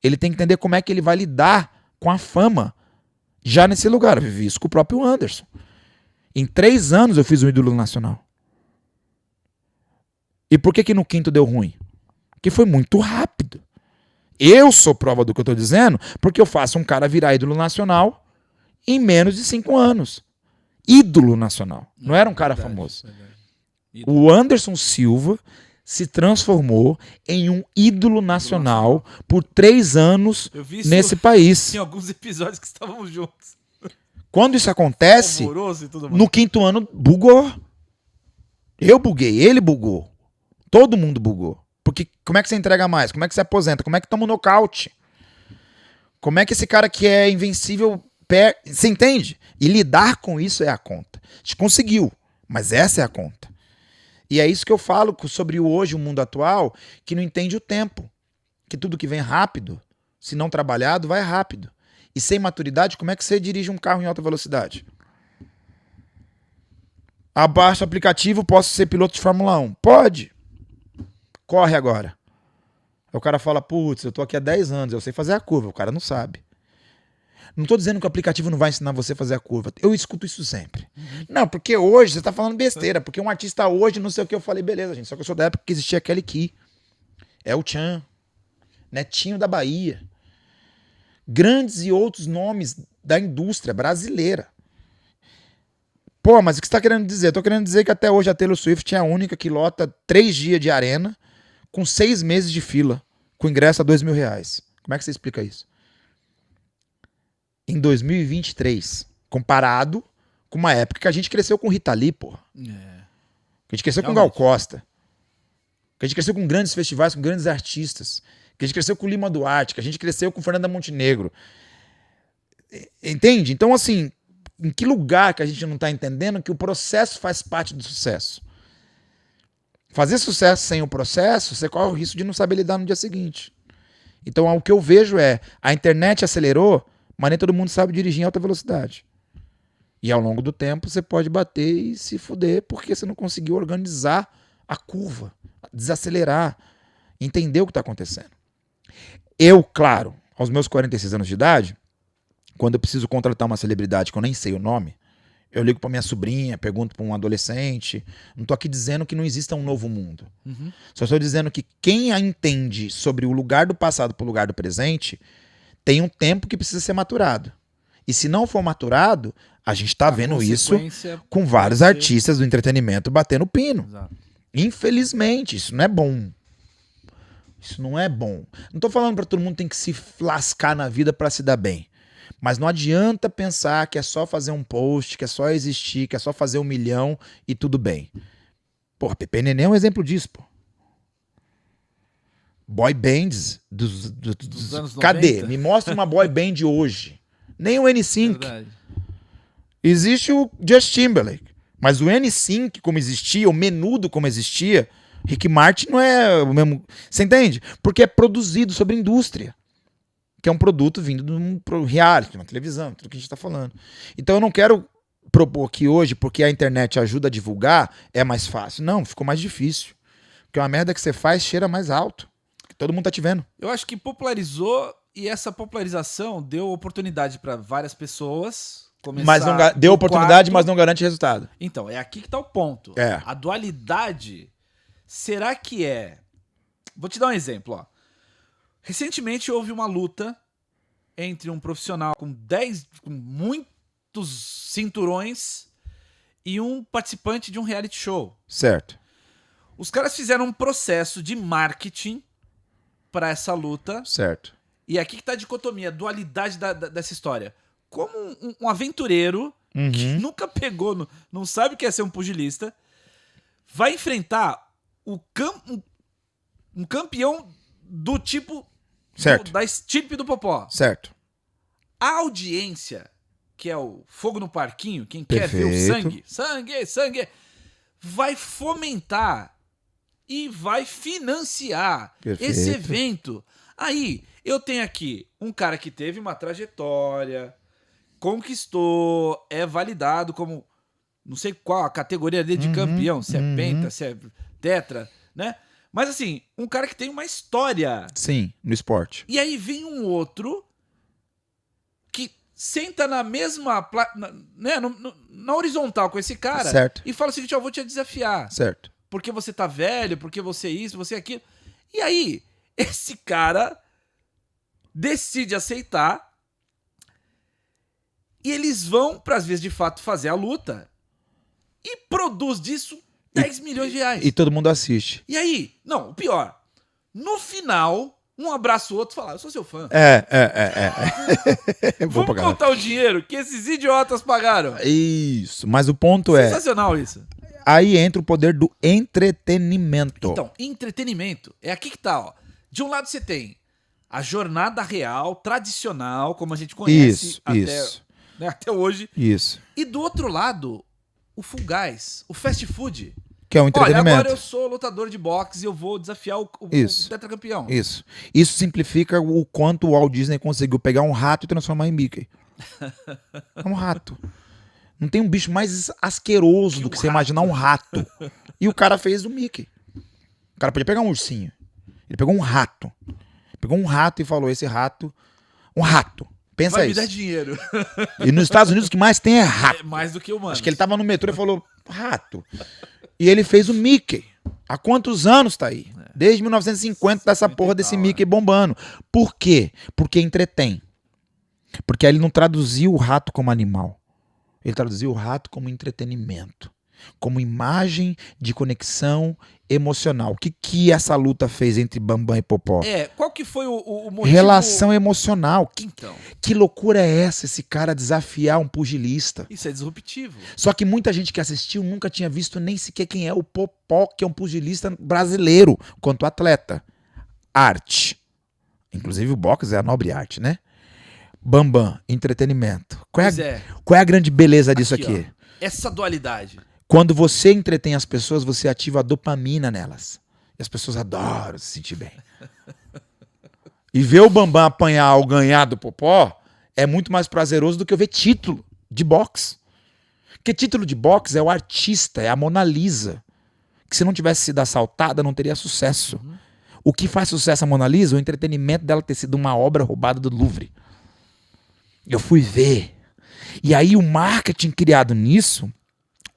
ele tem que entender como é que ele vai lidar com a fama já nesse lugar. Eu vivi isso com o próprio Anderson. Em 3 anos eu fiz um ídolo nacional. E por que no quinto deu ruim? Porque foi muito rápido. Eu sou prova do que eu estou dizendo, porque eu faço um cara virar ídolo nacional em menos de 5 anos. Ídolo nacional. Não era um cara famoso. O Anderson Silva se transformou em um ídolo nacional por 3 anos Eu vi isso nesse país. em alguns episódios que estávamos juntos. Quando isso acontece, Alvoroço e tudo mais. no 5º ano, bugou. Eu buguei, ele bugou. Todo mundo bugou. Porque como é que você entrega mais? Como é que você aposenta? Como é que toma um nocaute? Como é que esse cara que é invencível... Você entende? E lidar com isso é a conta. A gente conseguiu, mas essa é a conta. E é isso que eu falo sobre o hoje, o mundo atual, que não entende o tempo. Que tudo que vem rápido, se não trabalhado, vai rápido. E sem maturidade, como é que você dirige um carro em alta velocidade? Abaixo o aplicativo, posso ser piloto de Fórmula 1? Pode. Corre agora. Aí o cara fala, putz, eu tô aqui há 10 anos, eu sei fazer a curva. O cara não sabe. Não tô dizendo que o aplicativo não vai ensinar você a fazer a curva. Eu escuto isso sempre. Não, porque hoje você tá falando besteira. Porque um artista hoje, não sei o que, eu falei, beleza, gente. Só que eu sou da época que existia Kelly Key. É o Chan. Netinho da Bahia. Grandes e outros nomes da indústria brasileira. Pô, mas o que você tá querendo dizer? Eu tô querendo dizer que até hoje a Taylor Swift é a única que lota 3 dias de arena com 6 meses de fila, com ingresso a R$2.000. Como é que você explica isso? Em 2023, comparado com uma época que a gente cresceu com Rita Lee, porra. Que a gente cresceu com Gal Costa. Que a gente cresceu com grandes festivais, com grandes artistas. Que a gente cresceu com Lima Duarte, que a gente cresceu com Fernanda Montenegro. Entende? Então, assim, em que lugar que a gente não tá entendendo que o processo faz parte do sucesso? Fazer sucesso sem o processo, você corre o risco de não saber lidar no dia seguinte. Então, o que eu vejo é, a internet acelerou, mas nem todo mundo sabe dirigir em alta velocidade. E ao longo do tempo você pode bater e se fuder porque você não conseguiu organizar a curva, desacelerar, entender o que está acontecendo. Eu, claro, aos meus 46 anos de idade, quando eu preciso contratar uma celebridade que eu nem sei o nome, eu ligo para minha sobrinha, pergunto para um adolescente. Não estou aqui dizendo que não exista um novo mundo. Só estou dizendo que quem a entende sobre o lugar do passado para o lugar do presente tem um tempo que precisa ser maturado. E se não for maturado, a gente está vendo isso com vários artistas do entretenimento batendo pino. Exato. Infelizmente, isso não é bom. Isso não é bom. Não estou falando para todo mundo tem que se lascar na vida para se dar bem. Mas não adianta pensar que é só fazer um post, que é só existir, que é só fazer 1 milhão e tudo bem. Porra, Pepe Neném é um exemplo disso, pô. Boy bands dos anos 90. Cadê? Me mostra uma boy band hoje. Nem o NSYNC. Verdade. Existe o Justin Timberlake. Mas o NSYNC como existia, o Menudo como existia, Rick Martin não é o mesmo... Você entende? Porque é produzido sobre indústria. Que é um produto vindo de um reality, uma televisão, tudo que a gente tá falando. Então eu não quero propor que hoje, porque a internet ajuda a divulgar, é mais fácil. Não, ficou mais difícil. Porque uma merda que você faz cheira mais alto. Todo mundo tá te vendo. Eu acho que popularizou e essa popularização deu oportunidade para várias pessoas começar. Mas não deu oportunidade, mas não garante resultado. Então, é aqui que tá o ponto. É. A dualidade, será que é... Vou te dar um exemplo, ó. Recentemente houve uma luta entre um profissional com muitos cinturões e um participante de um reality show. Certo. Os caras fizeram um processo de marketing para essa luta. Certo. E aqui que tá a dicotomia, a dualidade dessa história. Como um aventureiro que nunca pegou, não sabe o que é ser um pugilista, vai enfrentar um campeão do tipo... Certo. Da estirpe do Popó. Certo. A audiência, que é o fogo no parquinho, quem Perfeito. quer ver o sangue, vai fomentar e vai financiar Perfeito. esse evento. Aí, eu tenho aqui um cara que teve uma trajetória, conquistou, é validado como, não sei qual a categoria dele de campeão, se é penta, se é tetra, né? Mas assim, um cara que tem uma história. Sim, no esporte. E aí vem um outro que senta na mesma... na horizontal com esse cara. Certo. E fala o seguinte, eu vou te desafiar. Certo. Porque você tá velho, porque você isso, você aquilo. E aí, esse cara decide aceitar e eles vão, para às vezes de fato fazer a luta e produz disso 10 milhões de reais. E todo mundo assiste. E aí, não, o pior, no final, um abraça o outro e fala, eu sou seu fã. Vou Vamos contar o dinheiro que esses idiotas pagaram. Isso, mas o ponto é... Sensacional isso. Aí entra o poder do entretenimento. Então, entretenimento, é aqui que tá, ó. De um lado você tem a jornada real, tradicional, como a gente conhece até hoje. Isso. E do outro lado, o Full Guys, o fast food. Que é um entretenimento. Olha, agora eu sou lutador de boxe e eu vou desafiar o tetracampeão. Isso. Isso simplifica o quanto o Walt Disney conseguiu pegar um rato e transformar em Mickey. É um rato. Não tem um bicho mais asqueroso do que você imaginar um rato. E o cara fez o Mickey. O cara podia pegar um ursinho. Ele pegou um rato. Pegou um rato e falou, esse rato... Um rato. Pensa Vai isso. me dar dinheiro. E nos Estados Unidos o que mais tem é rato. É mais do que humano. Acho que ele tava no metrô e falou, rato. E ele fez o Mickey. Há quantos anos tá aí? Desde 1950 dessa porra desse Mickey bombando. Por quê? Porque entretém. Porque aí ele não traduziu o rato como animal. Ele traduziu o rato como entretenimento. Como imagem de conexão emocional. O que essa luta fez entre Bambam e Popó? Qual que foi o motivo? Relação emocional. Então. Que loucura é essa, esse cara desafiar um pugilista? Isso é disruptivo. Só que muita gente que assistiu nunca tinha visto nem sequer quem é o Popó, que é um pugilista brasileiro, quanto atleta. Arte. Inclusive o boxe é a nobre arte, né? Bambam, entretenimento. Qual é a grande beleza disso aqui? Ó, essa dualidade. Quando você entretém as pessoas, você ativa a dopamina nelas. E as pessoas adoram se sentir bem. E ver o Bambam apanhar ou ganhar do Popó é muito mais prazeroso do que eu ver título de boxe. Porque título de boxe é o artista, é a Mona Lisa. Que se não tivesse sido assaltada, não teria sucesso. O que faz sucesso a Mona Lisa? O entretenimento dela ter sido uma obra roubada do Louvre. Eu fui ver. E aí o marketing criado nisso,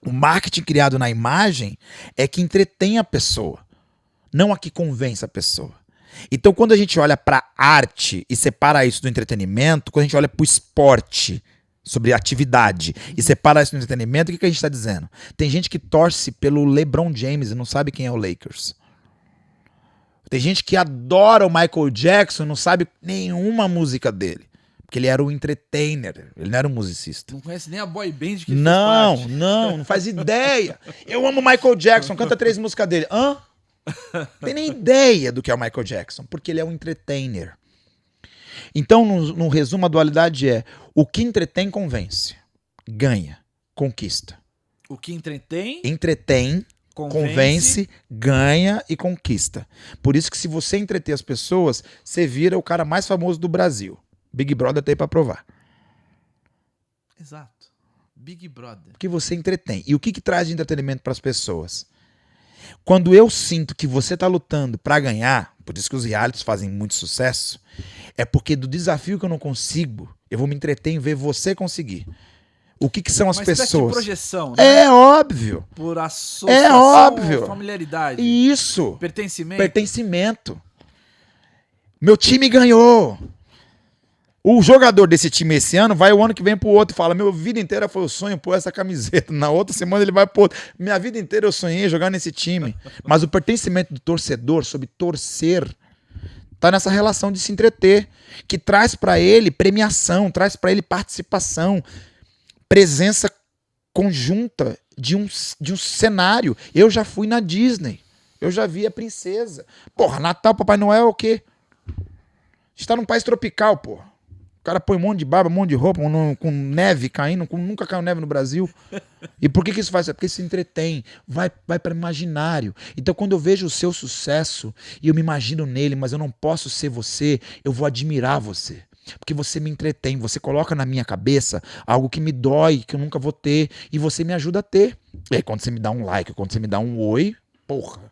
o marketing criado na imagem, é que entretém a pessoa. Não a que convence a pessoa. Então quando a gente olha para arte e separa isso do entretenimento, quando a gente olha para o esporte, sobre atividade, e separa isso do entretenimento, o que a gente está dizendo? Tem gente que torce pelo LeBron James e não sabe quem é o Lakers. Tem gente que adora o Michael Jackson e não sabe nenhuma música dele. Porque ele era um entertainer, ele não era um musicista. Não conhece nem a boy band que ele Não, fez parte. não faz ideia. Eu amo Michael Jackson, canta 3 músicas dele. Hã? Não tem nem ideia do que é o Michael Jackson, porque ele é um entertainer. Então, no resumo, a dualidade é: o que entretém convence, ganha, conquista. O que entretém, convence, ganha e conquista. Por isso que se você entreter as pessoas, você vira o cara mais famoso do Brasil. Big Brother tem pra provar. Exato. Big Brother. Porque você entretém. E o que traz de entretenimento para as pessoas? Quando eu sinto que você tá lutando pra ganhar, por isso que os realities fazem muito sucesso, é porque do desafio que eu não consigo, eu vou me entreter em ver você conseguir. O que são as pessoas? De projeção, né? É óbvio. Por associação, é óbvio. Familiaridade. Isso. Pertencimento. Meu time ganhou. O jogador desse time esse ano vai o ano que vem pro outro e fala: minha vida inteira foi o sonho pôr essa camiseta. Na outra semana ele vai pro outro. Minha vida inteira eu sonhei jogar nesse time. Mas o pertencimento do torcedor sobre torcer tá nessa relação de se entreter, que traz pra ele premiação, traz pra ele participação, presença conjunta de um cenário. Eu já fui na Disney. Eu já vi a princesa. Porra, Natal, Papai Noel é o quê? A gente tá num país tropical, porra. O cara põe um monte de barba, um monte de roupa, com neve caindo, nunca caiu neve no Brasil. E por que isso faz? É porque se entretém, vai para o imaginário. Então quando eu vejo o seu sucesso e eu me imagino nele, mas eu não posso ser você, eu vou admirar você. Porque você me entretém, você coloca na minha cabeça algo que me dói, que eu nunca vou ter, e você me ajuda a ter. E aí quando você me dá um like, quando você me dá um oi, porra,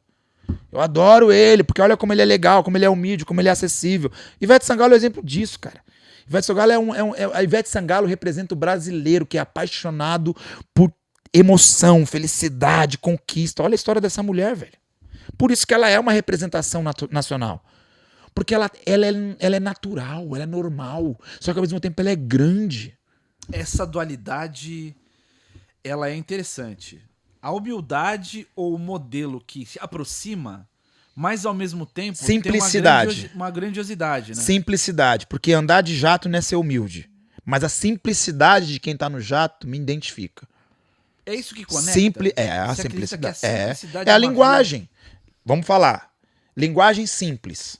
eu adoro ele, porque olha como ele é legal, como ele é humilde, como ele é acessível. Ivete Sangalo é um exemplo disso, cara. A Ivete Sangalo representa o brasileiro que é apaixonado por emoção, felicidade, conquista. Olha a história dessa mulher, velho. Por isso que ela é uma representação nacional. Porque ela é natural, ela é normal. Só que ao mesmo tempo ela é grande. Essa dualidade, ela é interessante. a humildade ou o modelo que se aproxima, mas ao mesmo tempo Simplicidade. tem uma grandiosidade, né? Simplicidade, porque andar de jato não é ser humilde. Mas a simplicidade de quem tá no jato me identifica. É isso que conecta? A Você acredita simplicidade. que a simplicidade É a uma linguagem. Vamos falar. Linguagem simples.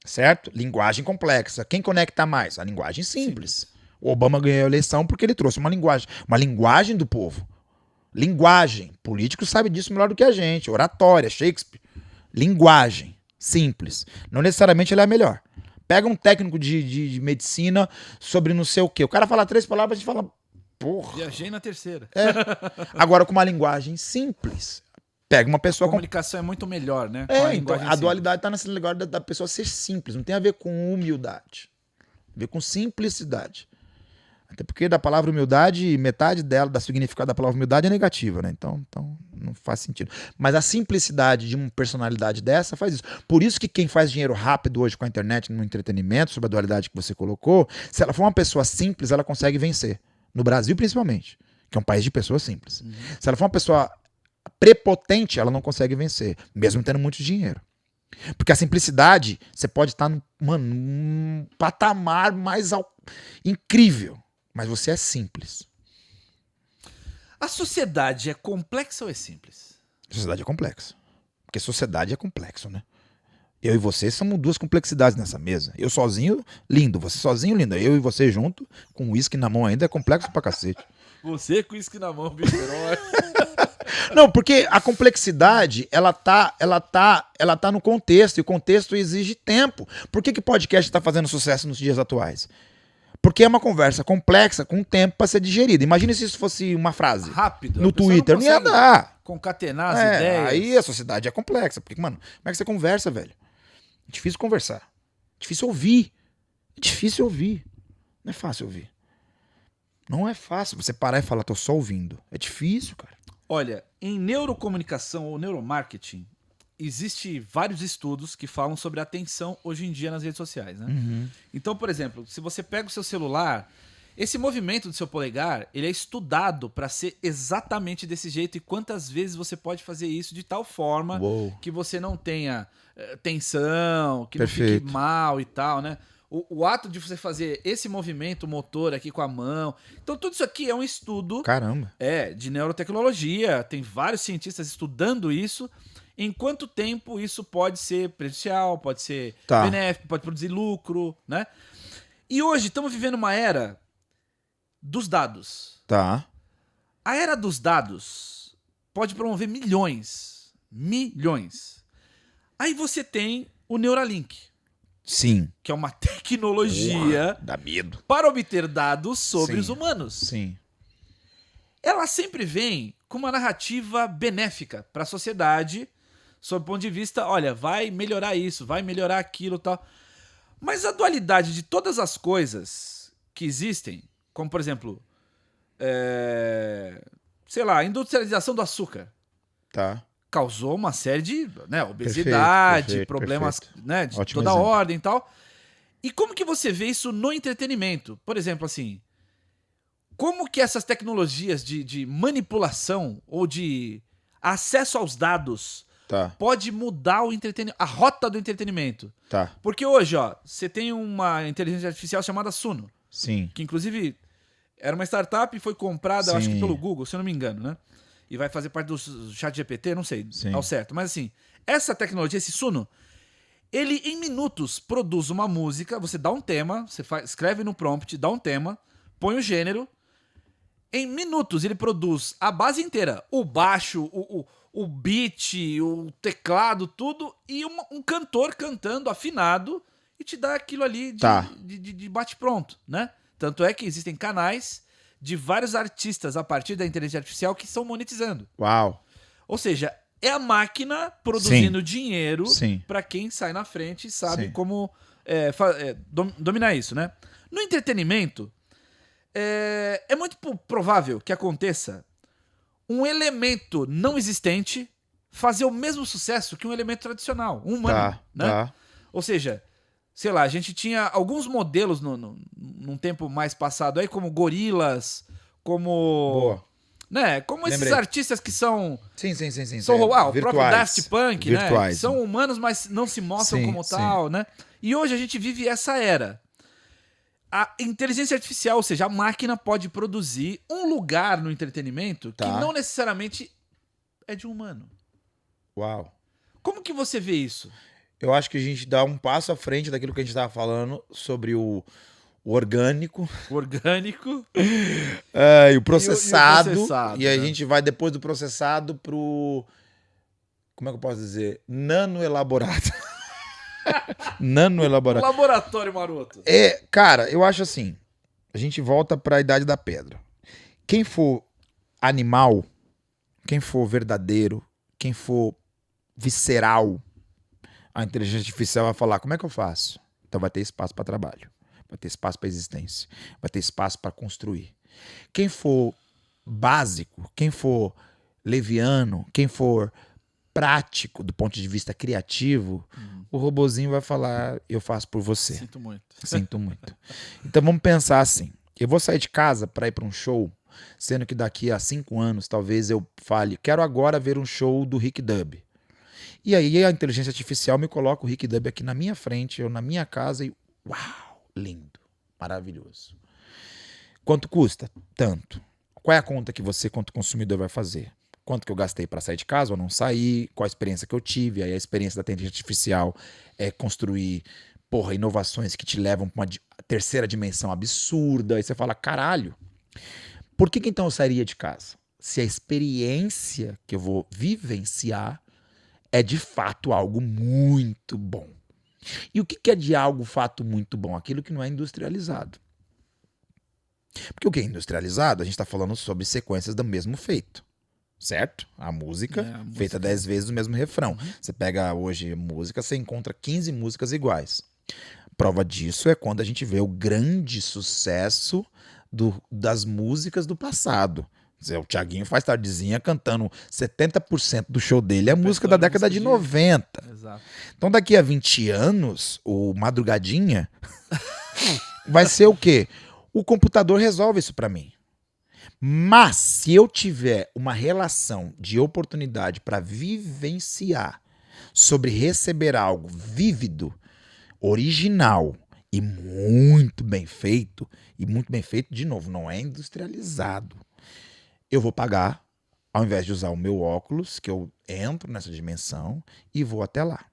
Certo? Linguagem complexa. Quem conecta mais? A linguagem simples. O Obama ganhou a eleição porque ele trouxe uma linguagem do povo. Linguagem. Político sabe disso melhor do que a gente. Oratória, Shakespeare. Linguagem. Simples. Não necessariamente ela é a melhor. Pega um técnico de medicina sobre não sei o quê. O cara fala 3 palavras e a gente fala, porra. Viajei na terceira. Agora com uma linguagem simples. Pega uma pessoa A comunicação é muito melhor, né? Com então, linguagem a dualidade está nesse lugar da pessoa ser simples. Não tem a ver com humildade. Tem a ver com simplicidade. Até porque da palavra humildade, metade dela, da significado da palavra humildade é negativa, né? Então não faz sentido. Mas a simplicidade de uma personalidade dessa faz isso. Por isso que quem faz dinheiro rápido hoje com a internet, no entretenimento, sobre a dualidade que você colocou, se ela for uma pessoa simples, ela consegue vencer. No Brasil, principalmente, que é um país de pessoas simples. Uhum. Se ela for uma pessoa prepotente, ela não consegue vencer, mesmo tendo muito dinheiro. Porque a simplicidade, você pode estar num patamar mais incrível, mas você é simples. A sociedade é complexa ou é simples? A sociedade é complexa. Porque sociedade é complexo, né? Eu e você somos 2 complexidades nessa mesa. Eu sozinho, lindo. Você sozinho, lindo. Eu e você junto, com uísque na mão ainda, é complexo pra cacete. Você com uísque na mão, bicho herói. Não, porque a complexidade, ela tá no contexto, e o contexto exige tempo. Por que podcast tá fazendo sucesso nos dias atuais? Porque é uma conversa complexa, com tempo pra ser digerida. Imagina se isso fosse uma frase. Rápido. No Twitter, não ia dar. Concatenar as ideias. Aí a sociedade é complexa. Porque, mano, como é que você conversa, velho? É difícil conversar. É difícil ouvir. É difícil ouvir. Não é fácil ouvir. Não é fácil você parar e falar, tô só ouvindo. É difícil, cara. Olha, em neurocomunicação ou neuromarketing, existe vários estudos que falam sobre a atenção hoje em dia nas redes sociais, né? Uhum. Então, por exemplo, se você pega o seu celular, esse movimento do seu polegar, ele é estudado para ser exatamente desse jeito e quantas vezes você pode fazer isso de tal forma que você não tenha tensão, que Perfeito. não fique mal e tal, né? O ato de você fazer esse movimento motor aqui com a mão. Então, tudo isso aqui é um estudo. Caramba. De neurotecnologia. Tem vários cientistas estudando isso. Em quanto tempo isso pode ser prejudicial, pode ser benéfico, pode produzir lucro, né? E hoje estamos vivendo uma era dos dados. Tá. A era dos dados pode promover milhões. Milhões. Aí você tem o Neuralink. Sim. Que é uma tecnologia dá medo. para obter dados sobre os humanos. Sim. Ela sempre vem com uma narrativa benéfica para a sociedade, sob o ponto de vista, olha, vai melhorar isso, vai melhorar aquilo e tal. Mas a dualidade de todas as coisas que existem, como por exemplo, sei lá, a industrialização do açúcar. Tá. Causou uma série de obesidade, perfeito, problemas né, de Ótimo toda exemplo. ordem e tal. E como que você vê isso no entretenimento? Por exemplo, assim, como que essas tecnologias de manipulação ou de acesso aos dados pode mudar o entretenimento, a rota do entretenimento? Tá. Porque hoje, ó, você tem uma inteligência artificial chamada Suno. Sim. Que inclusive era uma startup e foi comprada, Sim. acho que pelo Google, se eu não me engano, né? E vai fazer parte do chat GPT, não sei ao certo. Mas assim, essa tecnologia, esse Suno, ele em minutos produz uma música, você dá um tema, você escreve no prompt, dá um tema, põe o gênero, em minutos ele produz a base inteira, o baixo, o beat, o teclado, tudo, e um cantor cantando afinado e te dá aquilo ali de bate-pronto, né? Tanto é que existem canais de vários artistas a partir da inteligência artificial que estão monetizando. Uau. Ou seja, é a máquina produzindo dinheiro para quem sai na frente e sabe como dominar isso, né? No entretenimento, é muito provável que aconteça um elemento não existente fazer o mesmo sucesso que um elemento tradicional, um humano, né? Ou seja, sei lá, a gente tinha alguns modelos num tempo mais passado aí, como gorilas, como... né? Como esses Lembrei. artistas que são... Sim. São o próprio virtuais. Daft Punk, né? Virtuais. São humanos, mas não se mostram Sim, como sim. tal, né? E hoje a gente vive essa era. A inteligência artificial, ou seja, a máquina pode produzir um lugar no entretenimento que Tá. não necessariamente é de um humano. Uau. Como que você vê isso? Eu acho que a gente dá um passo à frente daquilo que a gente estava falando sobre o orgânico O orgânico. e o processado. processado, E a né? gente vai depois do processado pro... Como é que eu posso dizer? Nano-elaborado. O Nano-elaborado. laboratório maroto. Cara, eu acho assim. A gente volta para a Idade da Pedra. Quem for animal, quem for verdadeiro, quem for visceral, a inteligência artificial vai falar: como é que eu faço? Então vai ter espaço para trabalho, vai ter espaço para existência, vai ter espaço para construir. Quem for básico, quem for leviano, quem for prático do ponto de vista criativo, o robozinho vai falar: eu faço por você. Sinto muito. Sinto muito. Então vamos pensar assim. Eu vou sair de casa para ir para um show, sendo que daqui a 5 anos talvez eu fale: quero agora ver um show do Rick Dub. E aí a inteligência artificial me coloca o Rick Dub aqui na minha frente, eu na minha casa e uau, lindo, maravilhoso. Quanto custa? Tanto. Qual é a conta que você, quanto consumidor, vai fazer? Quanto que eu gastei para sair de casa ou não sair? Qual a experiência que eu tive? Aí a experiência da inteligência artificial é construir, inovações que te levam para uma terceira dimensão absurda. Aí você fala: caralho, por que então eu sairia de casa? Se a experiência que eu vou vivenciar é de fato algo muito bom. E o que é de algo fato muito bom? Aquilo que não é industrializado. Porque o que é industrializado, a gente está falando sobre sequências do mesmo feito. Certo? A música feita 10 vezes o mesmo refrão. Você pega hoje música, você encontra 15 músicas iguais. Prova disso é quando a gente vê o grande sucesso das músicas do passado. O Thiaguinho faz tardezinha cantando 70% do show dele é música da década de 90. Exato. Então daqui a 20 anos, o Madrugadinha vai ser o quê? O computador resolve isso pra mim. Mas se eu tiver uma relação de oportunidade para vivenciar sobre receber algo vívido, original e muito bem feito, de novo, não é industrializado, eu vou pagar, ao invés de usar o meu óculos, que eu entro nessa dimensão e vou até lá.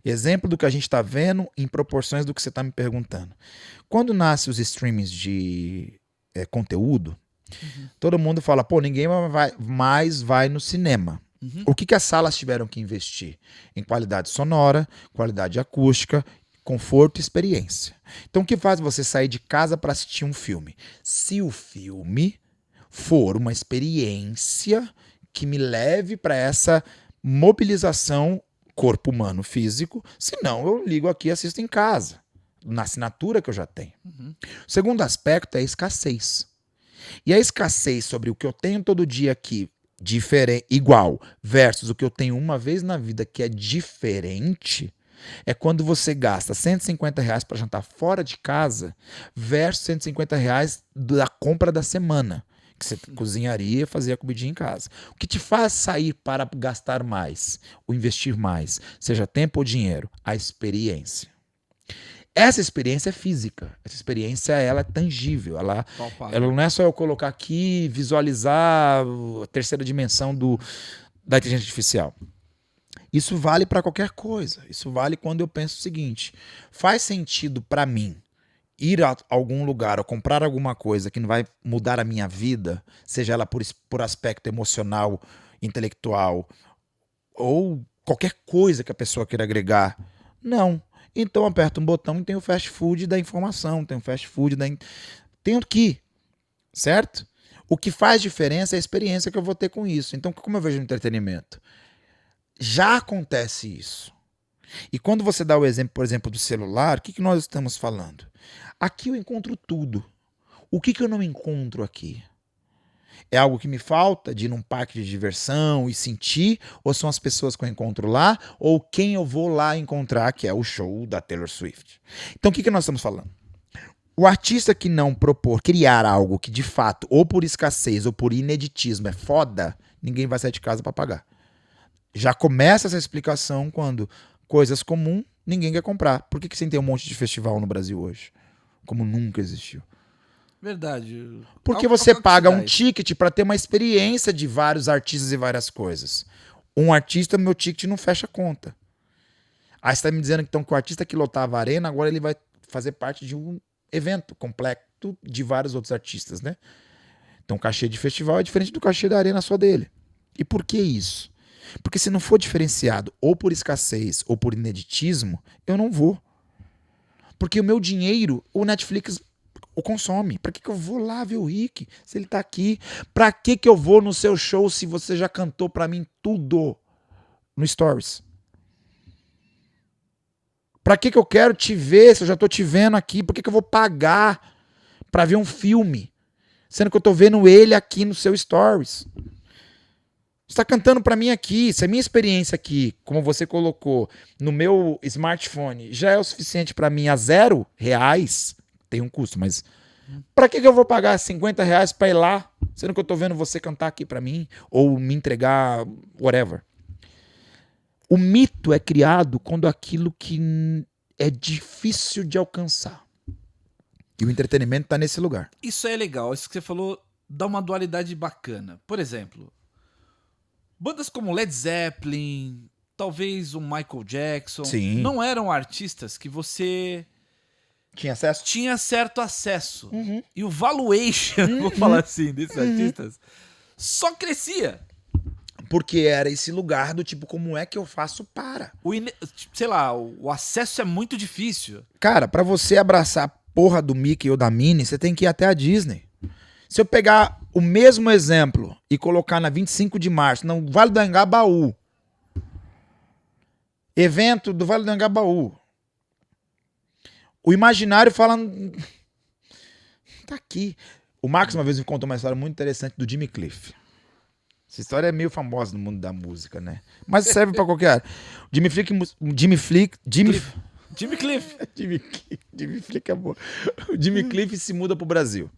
Exemplo do que a gente está vendo em proporções do que você está me perguntando. Quando nascem os streamings de conteúdo, todo mundo fala: pô, ninguém mais vai no cinema. O que as salas tiveram que investir? Em qualidade sonora, qualidade acústica, conforto e experiência. Então o que faz você sair de casa para assistir um filme? Se o filme for uma experiência que me leve para essa mobilização corpo humano físico, senão eu ligo aqui e assisto em casa, na assinatura que eu já tenho. O segundo aspecto é a escassez. E a escassez sobre o que eu tenho todo dia aqui, igual, versus o que eu tenho uma vez na vida que é diferente, é quando você gasta R$150 para jantar fora de casa versus R$150 da compra da semana, que você cozinharia e fazia comidinha em casa. O que te faz sair para gastar mais, ou investir mais, seja tempo ou dinheiro? A experiência. Essa experiência é física, essa experiência ela é tangível, ela não é só eu colocar aqui, visualizar a terceira dimensão da inteligência artificial. Isso vale para qualquer coisa, isso vale quando eu penso o seguinte: faz sentido para mim ir a algum lugar ou comprar alguma coisa que não vai mudar a minha vida, seja ela por aspecto emocional, intelectual ou qualquer coisa que a pessoa queira agregar? Não. Então aperta um botão e tem o fast food da informação, tem o fast food tem o que, certo? O que faz diferença é a experiência que eu vou ter com isso. Então, como eu vejo no entretenimento? Já acontece isso. E quando você dá o exemplo, por exemplo, do celular, o que nós estamos falando? Aqui eu encontro tudo. O que eu não encontro aqui? É algo que me falta de ir num parque de diversão e sentir? Ou são as pessoas que eu encontro lá? Ou quem eu vou lá encontrar, que é o show da Taylor Swift? Então o que nós estamos falando? O artista que não propor criar algo que de fato, ou por escassez ou por ineditismo é foda, ninguém vai sair de casa pra pagar. Já começa essa explicação quando coisas comuns ninguém quer comprar. Por que você tem um monte de festival no Brasil hoje? Como nunca existiu. Verdade. Porque você paga um ticket pra ter uma experiência de vários artistas e várias coisas. Um artista, meu ticket não fecha a conta. Aí você tá me dizendo então que o artista que lotava a arena, agora ele vai fazer parte de um evento completo de vários outros artistas, né? Então o cachê de festival é diferente do cachê da arena só dele. E por que isso? Porque se não for diferenciado ou por escassez ou por ineditismo, eu não vou. Porque o meu dinheiro, o Netflix o consome. Pra que eu vou lá ver o Rick se ele tá aqui? Pra que eu vou no seu show se você já cantou pra mim tudo no Stories? Pra que eu quero te ver se eu já tô te vendo aqui? Por que eu vou pagar pra ver um filme? Sendo que eu tô vendo ele aqui no seu Stories. Você tá cantando pra mim aqui. Se a minha experiência aqui, como você colocou, no meu smartphone, já é o suficiente pra mim a R$0, tem um custo, mas pra que eu vou pagar R$50 pra ir lá? Sendo que eu tô vendo você cantar aqui pra mim? Ou me entregar whatever. O mito é criado quando aquilo que é difícil de alcançar. E o entretenimento tá nesse lugar. Isso é legal. Isso que você falou dá uma dualidade bacana. Por exemplo, bandas como Led Zeppelin, talvez um Michael Jackson, Sim. não eram artistas que você Tinha acesso? tinha certo acesso. Uhum. E o valuation, vou falar assim, desses artistas, só crescia. Porque era esse lugar do tipo, como é que eu faço para? Sei lá, o acesso é muito difícil. Cara, pra você abraçar a porra do Mickey ou da Minnie, você tem que ir até a Disney. Se eu pegar o mesmo exemplo e colocar na 25 de março, no Vale do Anhangabaú, evento do Vale do Anhangabaú, o imaginário fala... Tá aqui. O Marcos uma vez me contou uma história muito interessante do Jimmy Cliff. Essa história é meio famosa no mundo da música, né? Mas serve pra qualquer área. Jimmy Cliff é bom. O Jimmy Cliff se muda pro Brasil.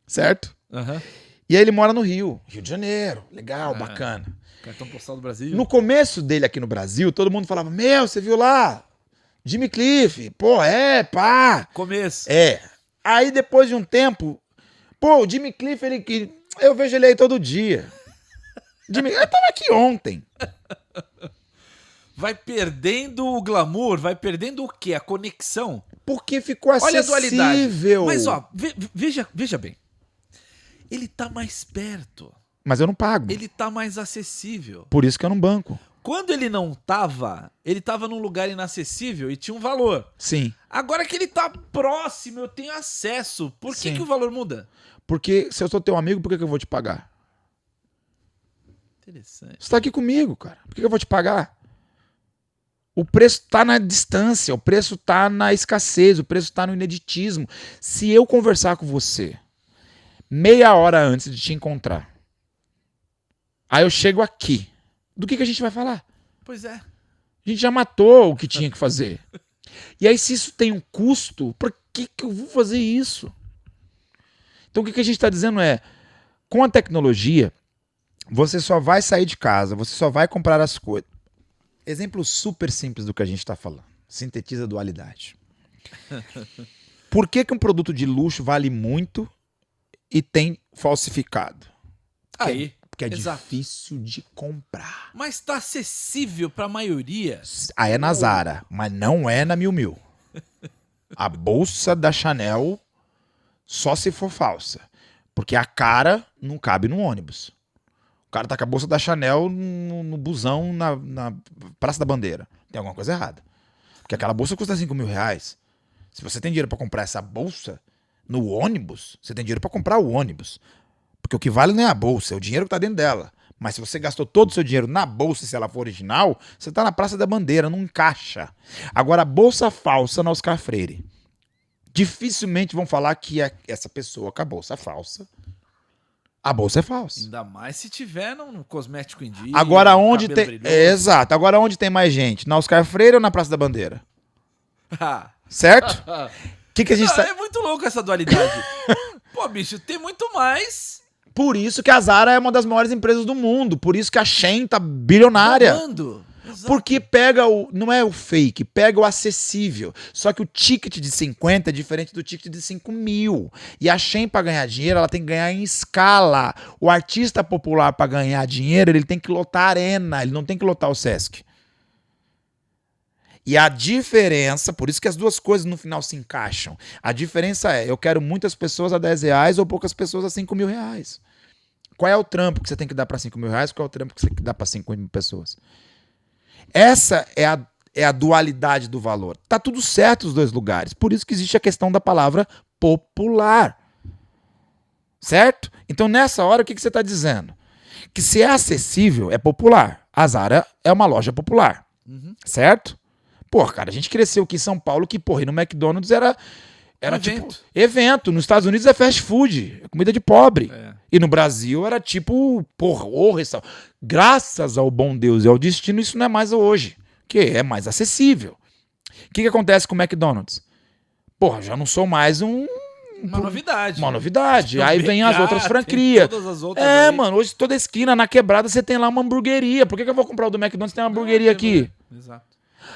Certo? Uhum. E aí ele mora no Rio de Janeiro. Legal, bacana. Cartão postal do Brasil. No começo dele aqui no Brasil, todo mundo falava, meu, você viu lá? Jimmy Cliff. Pô, pá. Começo. Aí depois de um tempo, pô, o Jimmy Cliff, eu vejo ele aí todo dia. Eu tava aqui ontem. Vai perdendo o glamour, vai perdendo o quê? A conexão. Porque ficou acessível. Olha a dualidade. Mas ó, veja bem. Ele tá mais perto. Mas eu não pago. Ele tá mais acessível. Por isso que eu não banco. Quando ele não tava, ele tava num lugar inacessível e tinha um valor. Sim. Agora que ele tá próximo, eu tenho acesso. Por que o valor muda? Porque se eu sou teu amigo, por que eu vou te pagar? Interessante. Você tá aqui comigo, cara. Por que eu vou te pagar? O preço tá na distância, o preço tá na escassez, o preço tá no ineditismo. Se eu conversar com você meia hora antes de te encontrar, aí eu chego aqui, do que a gente vai falar? Pois é. A gente já matou o que tinha que fazer. E aí se isso tem um custo, por que eu vou fazer isso? Então o que a gente tá dizendo é, com a tecnologia, você só vai sair de casa, você só vai comprar as coisas. Exemplo super simples do que a gente está falando. Sintetiza a dualidade. Por que um produto de luxo vale muito e tem falsificado? Aí. Porque é difícil de comprar. Mas tá acessível pra maioria. Aí é na Zara, mas não é na Miu Miu. A bolsa da Chanel só se for falsa. Porque a cara não cabe no ônibus. O cara tá com a bolsa da Chanel no busão na Praça da Bandeira. Tem alguma coisa errada. Porque aquela bolsa custa R$5.000. Se você tem dinheiro pra comprar essa bolsa no ônibus, você tem dinheiro pra comprar o ônibus. Porque o que vale não é a bolsa, é o dinheiro que tá dentro dela. Mas se você gastou todo o seu dinheiro na bolsa, se ela for original, você tá na Praça da Bandeira, não encaixa. Agora, a bolsa falsa na Oscar Freire. Dificilmente vão falar que essa pessoa com a bolsa falsa... A bolsa é falsa. Ainda mais se tiver num cosmético indígena. Agora onde tem... Exato. Agora onde tem mais gente? Na Oscar Freire ou na Praça da Bandeira? Certo? que a gente É muito louco essa dualidade. Pô, bicho, tem muito mais. Por isso que a Zara é uma das maiores empresas do mundo. Por isso que a Shein tá bilionária. Bombando. Exato. Porque pega não é o fake, pega o acessível. Só que o ticket de 50 é diferente do ticket de 5 mil. E a Shein, pra ganhar dinheiro, ela tem que ganhar em escala. O artista popular, pra ganhar dinheiro, ele tem que lotar a arena, ele não tem que lotar o Sesc. E a diferença, por isso que as duas coisas no final se encaixam. A diferença é, eu quero muitas pessoas a R$10 ou poucas pessoas a R$5.000. Qual é o trampo que você tem que dar para R$5.000? Qual é o trampo que você tem que dar para 5 mil pessoas? Essa é a dualidade do valor. Tá tudo certo os dois lugares. Por isso que existe a questão da palavra popular. Certo? Então nessa hora o que você está dizendo? Que se é acessível, é popular. A Zara é uma loja popular. Certo? Pô, cara, a gente cresceu aqui em São Paulo que, porra, e no McDonald's era tipo evento. Nos Estados Unidos é fast food, é comida de pobre. É. E no Brasil era tipo, porra, o restaurante. Graças ao bom Deus e ao destino, isso não é mais hoje, que é mais acessível. O que acontece com o McDonald's? Porra, já não sou mais uma novidade. Uma novidade. Tem Aí vem as outras franquias. Todas as outras aí. Mano, hoje toda esquina, na quebrada, você tem lá uma hamburgueria. Por que eu vou comprar o do McDonald's se tem uma hamburgueria aqui? Exato.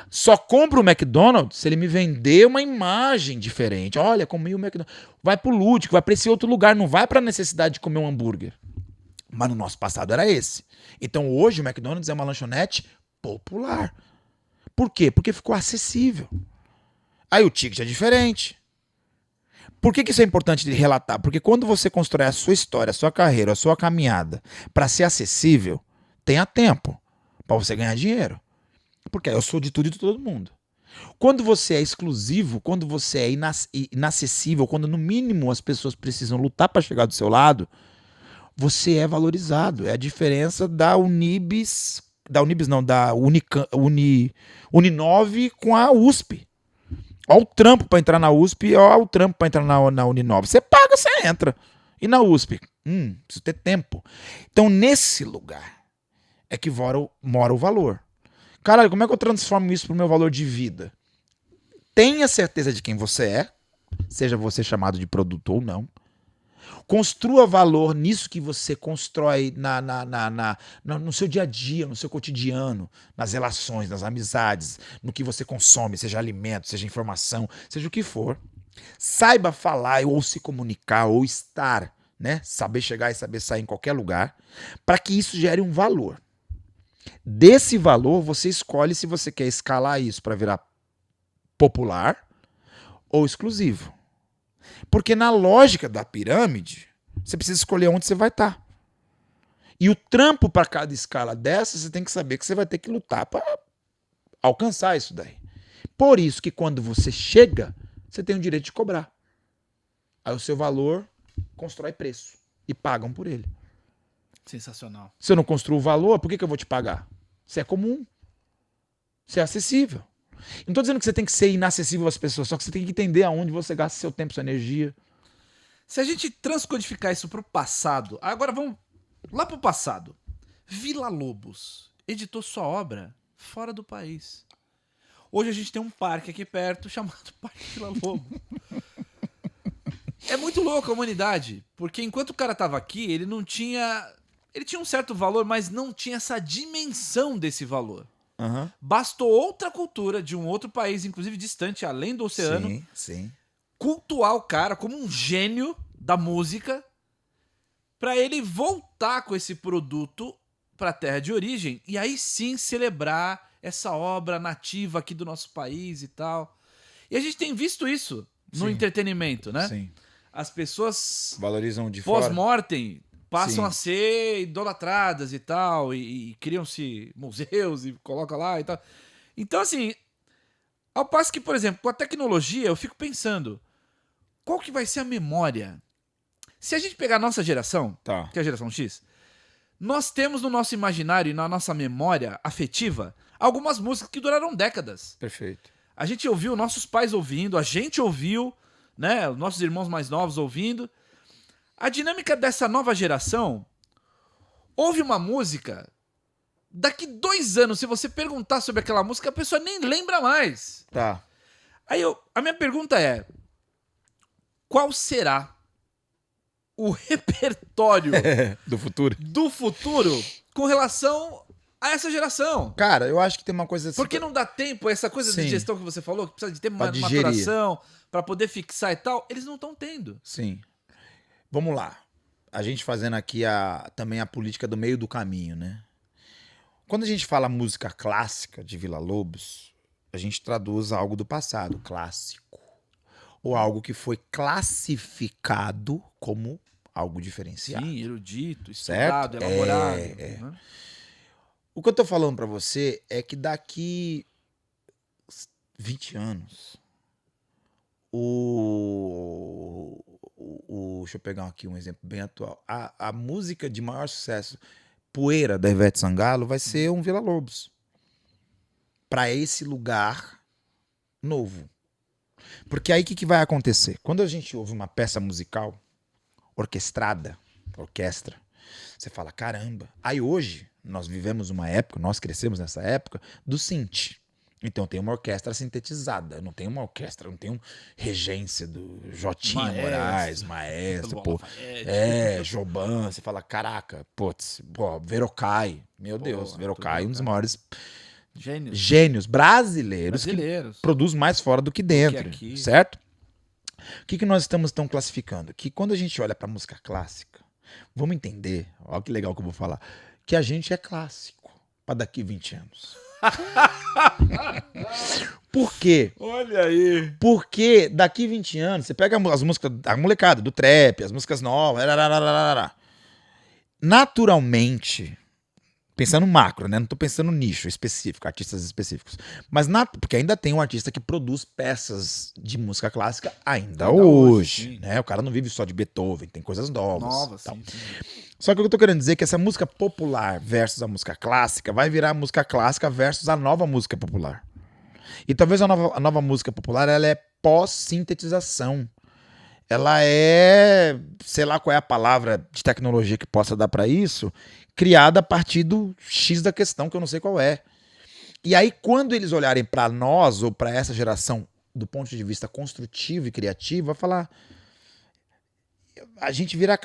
Só compro o McDonald's se ele me vender uma imagem diferente. Olha, comi o McDonald's. Vai pro lúdico, vai pra esse outro lugar, não vai pra necessidade de comer um hambúrguer. Mas no nosso passado era esse. Então hoje o McDonald's é uma lanchonete popular. Por quê? Porque ficou acessível. Aí o ticket é diferente. Por que isso é importante de relatar? Porque quando você constrói a sua história, a sua carreira, a sua caminhada para ser acessível, tenha tempo para você ganhar dinheiro. Porque eu sou de tudo e de todo mundo. Quando você é exclusivo, quando você é inacessível, quando no mínimo as pessoas precisam lutar para chegar do seu lado, você é valorizado. É a diferença da Unibis, da Uninove com a USP. Olha o trampo para entrar na USP, olha o trampo para entrar na Uninove. Você paga, você entra. E na USP? Preciso ter tempo. Então, nesse lugar é que mora o valor. Caralho, como é que eu transformo isso pro meu valor de vida? Tenha certeza de quem você é, seja você chamado de produto ou não. Construa valor nisso que você constrói no seu dia a dia, no seu cotidiano, nas relações, nas amizades, no que você consome, seja alimento, seja informação, seja o que for. Saiba falar ou se comunicar ou estar, né? Saber chegar e saber sair em qualquer lugar, para que isso gere um valor. Desse valor, você escolhe se você quer escalar isso para virar popular ou exclusivo. Porque na lógica da pirâmide, você precisa escolher onde você vai estar. E o trampo para cada escala dessa, você tem que saber que você vai ter que lutar para alcançar isso daí. Por isso que quando você chega, você tem o direito de cobrar. Aí o seu valor constrói preço e pagam por ele. Sensacional. Se eu não construo valor, por que eu vou te pagar? Você é comum. Você é acessível. Não estou dizendo que você tem que ser inacessível às pessoas, só que você tem que entender aonde você gasta seu tempo, sua energia. Se a gente transcodificar isso pro passado, agora vamos lá pro passado. Villa-Lobos editou sua obra fora do país. Hoje a gente tem um parque aqui perto chamado Parque Villa-Lobo. É muito louco a humanidade, porque enquanto o cara tava aqui, ele não tinha... Ele tinha um certo valor, mas não tinha essa dimensão desse valor. Uhum. Bastou outra cultura de um outro país, inclusive distante, além do oceano, sim. cultuar o cara como um gênio da música para ele voltar com esse produto para a terra de origem e aí sim celebrar essa obra nativa aqui do nosso país e tal. E a gente tem visto isso no entretenimento, né? Sim. As pessoas valorizam de fora. Pós-mortem passam Sim. a ser idolatradas e tal, e criam-se museus e coloca lá e tal. Então, assim, ao passo que, por exemplo, com a tecnologia, eu fico pensando, qual que vai ser a memória? Se a gente pegar a nossa geração, Tá. que é a geração X, nós temos no nosso imaginário e na nossa memória afetiva algumas músicas que duraram décadas. Perfeito. A gente ouviu, nossos pais ouvindo, a gente ouviu, né, os nossos irmãos mais novos ouvindo. A dinâmica dessa nova geração, ouve uma música, daqui 2 anos, se você perguntar sobre aquela música, a pessoa nem lembra mais. Tá. Aí a minha pergunta é, qual será o repertório Do futuro. do futuro com relação a essa geração? Cara, eu acho que tem uma coisa assim. Porque não dá tempo, essa coisa de Sim. gestão que você falou, que precisa de ter Pra uma digerir. maturação para poder fixar e tal, eles não estão tendo. Sim. Vamos lá. A gente fazendo aqui também a política do meio do caminho, né? Quando a gente fala música clássica de Villa-Lobos, a gente traduz algo do passado, clássico. Ou algo que foi classificado como algo diferenciado. Sim, erudito, Certo? estudado, elaborado. Né? O que eu tô falando pra você é que daqui 20 anos, deixa eu pegar aqui um exemplo bem atual. A música de maior sucesso, Poeira, da Ivete Sangalo, vai ser um Villa-Lobos. Pra esse lugar novo. Porque aí o que vai acontecer? Quando a gente ouve uma peça musical orquestrada, orquestra, você fala, caramba. Aí hoje, nós vivemos uma época, nós crescemos nessa época, do synth. Então tem uma orquestra sintetizada. Não tem uma orquestra, não tem regência do Jotinha Moraes, maestro, pô. Joban. Você fala, caraca, putz, pô, Verocai. Meu Deus, Verocai, um dos maiores gênios brasileiros que produz mais fora do que dentro, certo? O que nós estamos tão classificando? Que quando a gente olha pra música clássica, vamos entender, olha que legal que eu vou falar, que a gente é clássico pra daqui 20 anos. Por quê? Olha aí. Porque daqui 20 anos, você pega as músicas, a molecada do trap, as músicas novas, naturalmente, pensando macro, né? Não tô pensando nicho específico, artistas específicos. Mas porque ainda tem um artista que produz peças de música clássica ainda hoje, né? O cara não vive só de Beethoven, tem coisas novas. Sim. Só que o que eu tô querendo dizer é que essa música popular versus a música clássica vai virar a música clássica versus a nova música popular. E talvez a nova música popular, ela é pós-sintetização. Ela é, sei lá qual é a palavra de tecnologia que possa dar pra isso, criada a partir do X da questão, que eu não sei qual é. E aí, quando eles olharem pra nós, ou pra essa geração, do ponto de vista construtivo e criativo, vai falar... A gente vira...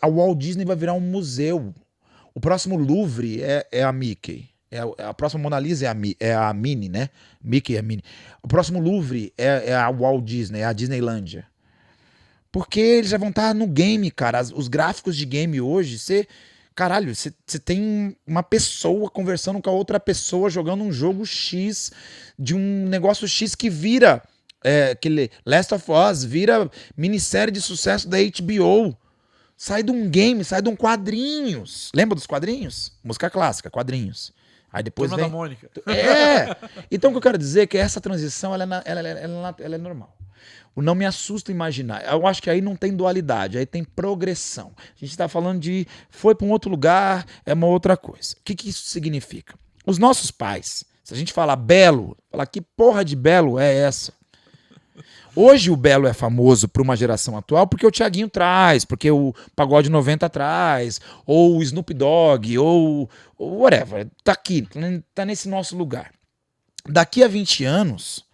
A Walt Disney vai virar um museu. O próximo Louvre é a Mickey. A próxima Mona Lisa é a Minnie, né? Mickey é a Minnie. O próximo Louvre é a Walt Disney, é a Disneylândia. Porque eles já vão estar no game, cara. Os gráficos de game hoje, você tem uma pessoa conversando com a outra pessoa, jogando um jogo X, de um negócio X que vira... aquele Last of Us, vira minissérie de sucesso da HBO. Sai de um game, sai de um quadrinhos. Lembra dos quadrinhos? Música clássica, quadrinhos. Aí depois Turma vem... da Mônica. Então o que eu quero dizer é que essa transição ela é normal. Não me assusta imaginar. Eu acho que aí não tem dualidade, aí tem progressão. A gente está falando de foi para um outro lugar, é uma outra coisa. O que isso significa? Os nossos pais, se a gente falar belo, falar que porra de belo é essa? Hoje o belo é famoso para uma geração atual porque o Thiaguinho traz, porque o Pagode 90 traz, ou o Snoop Dogg, ou whatever. Tá aqui, tá nesse nosso lugar. Daqui a 20 anos,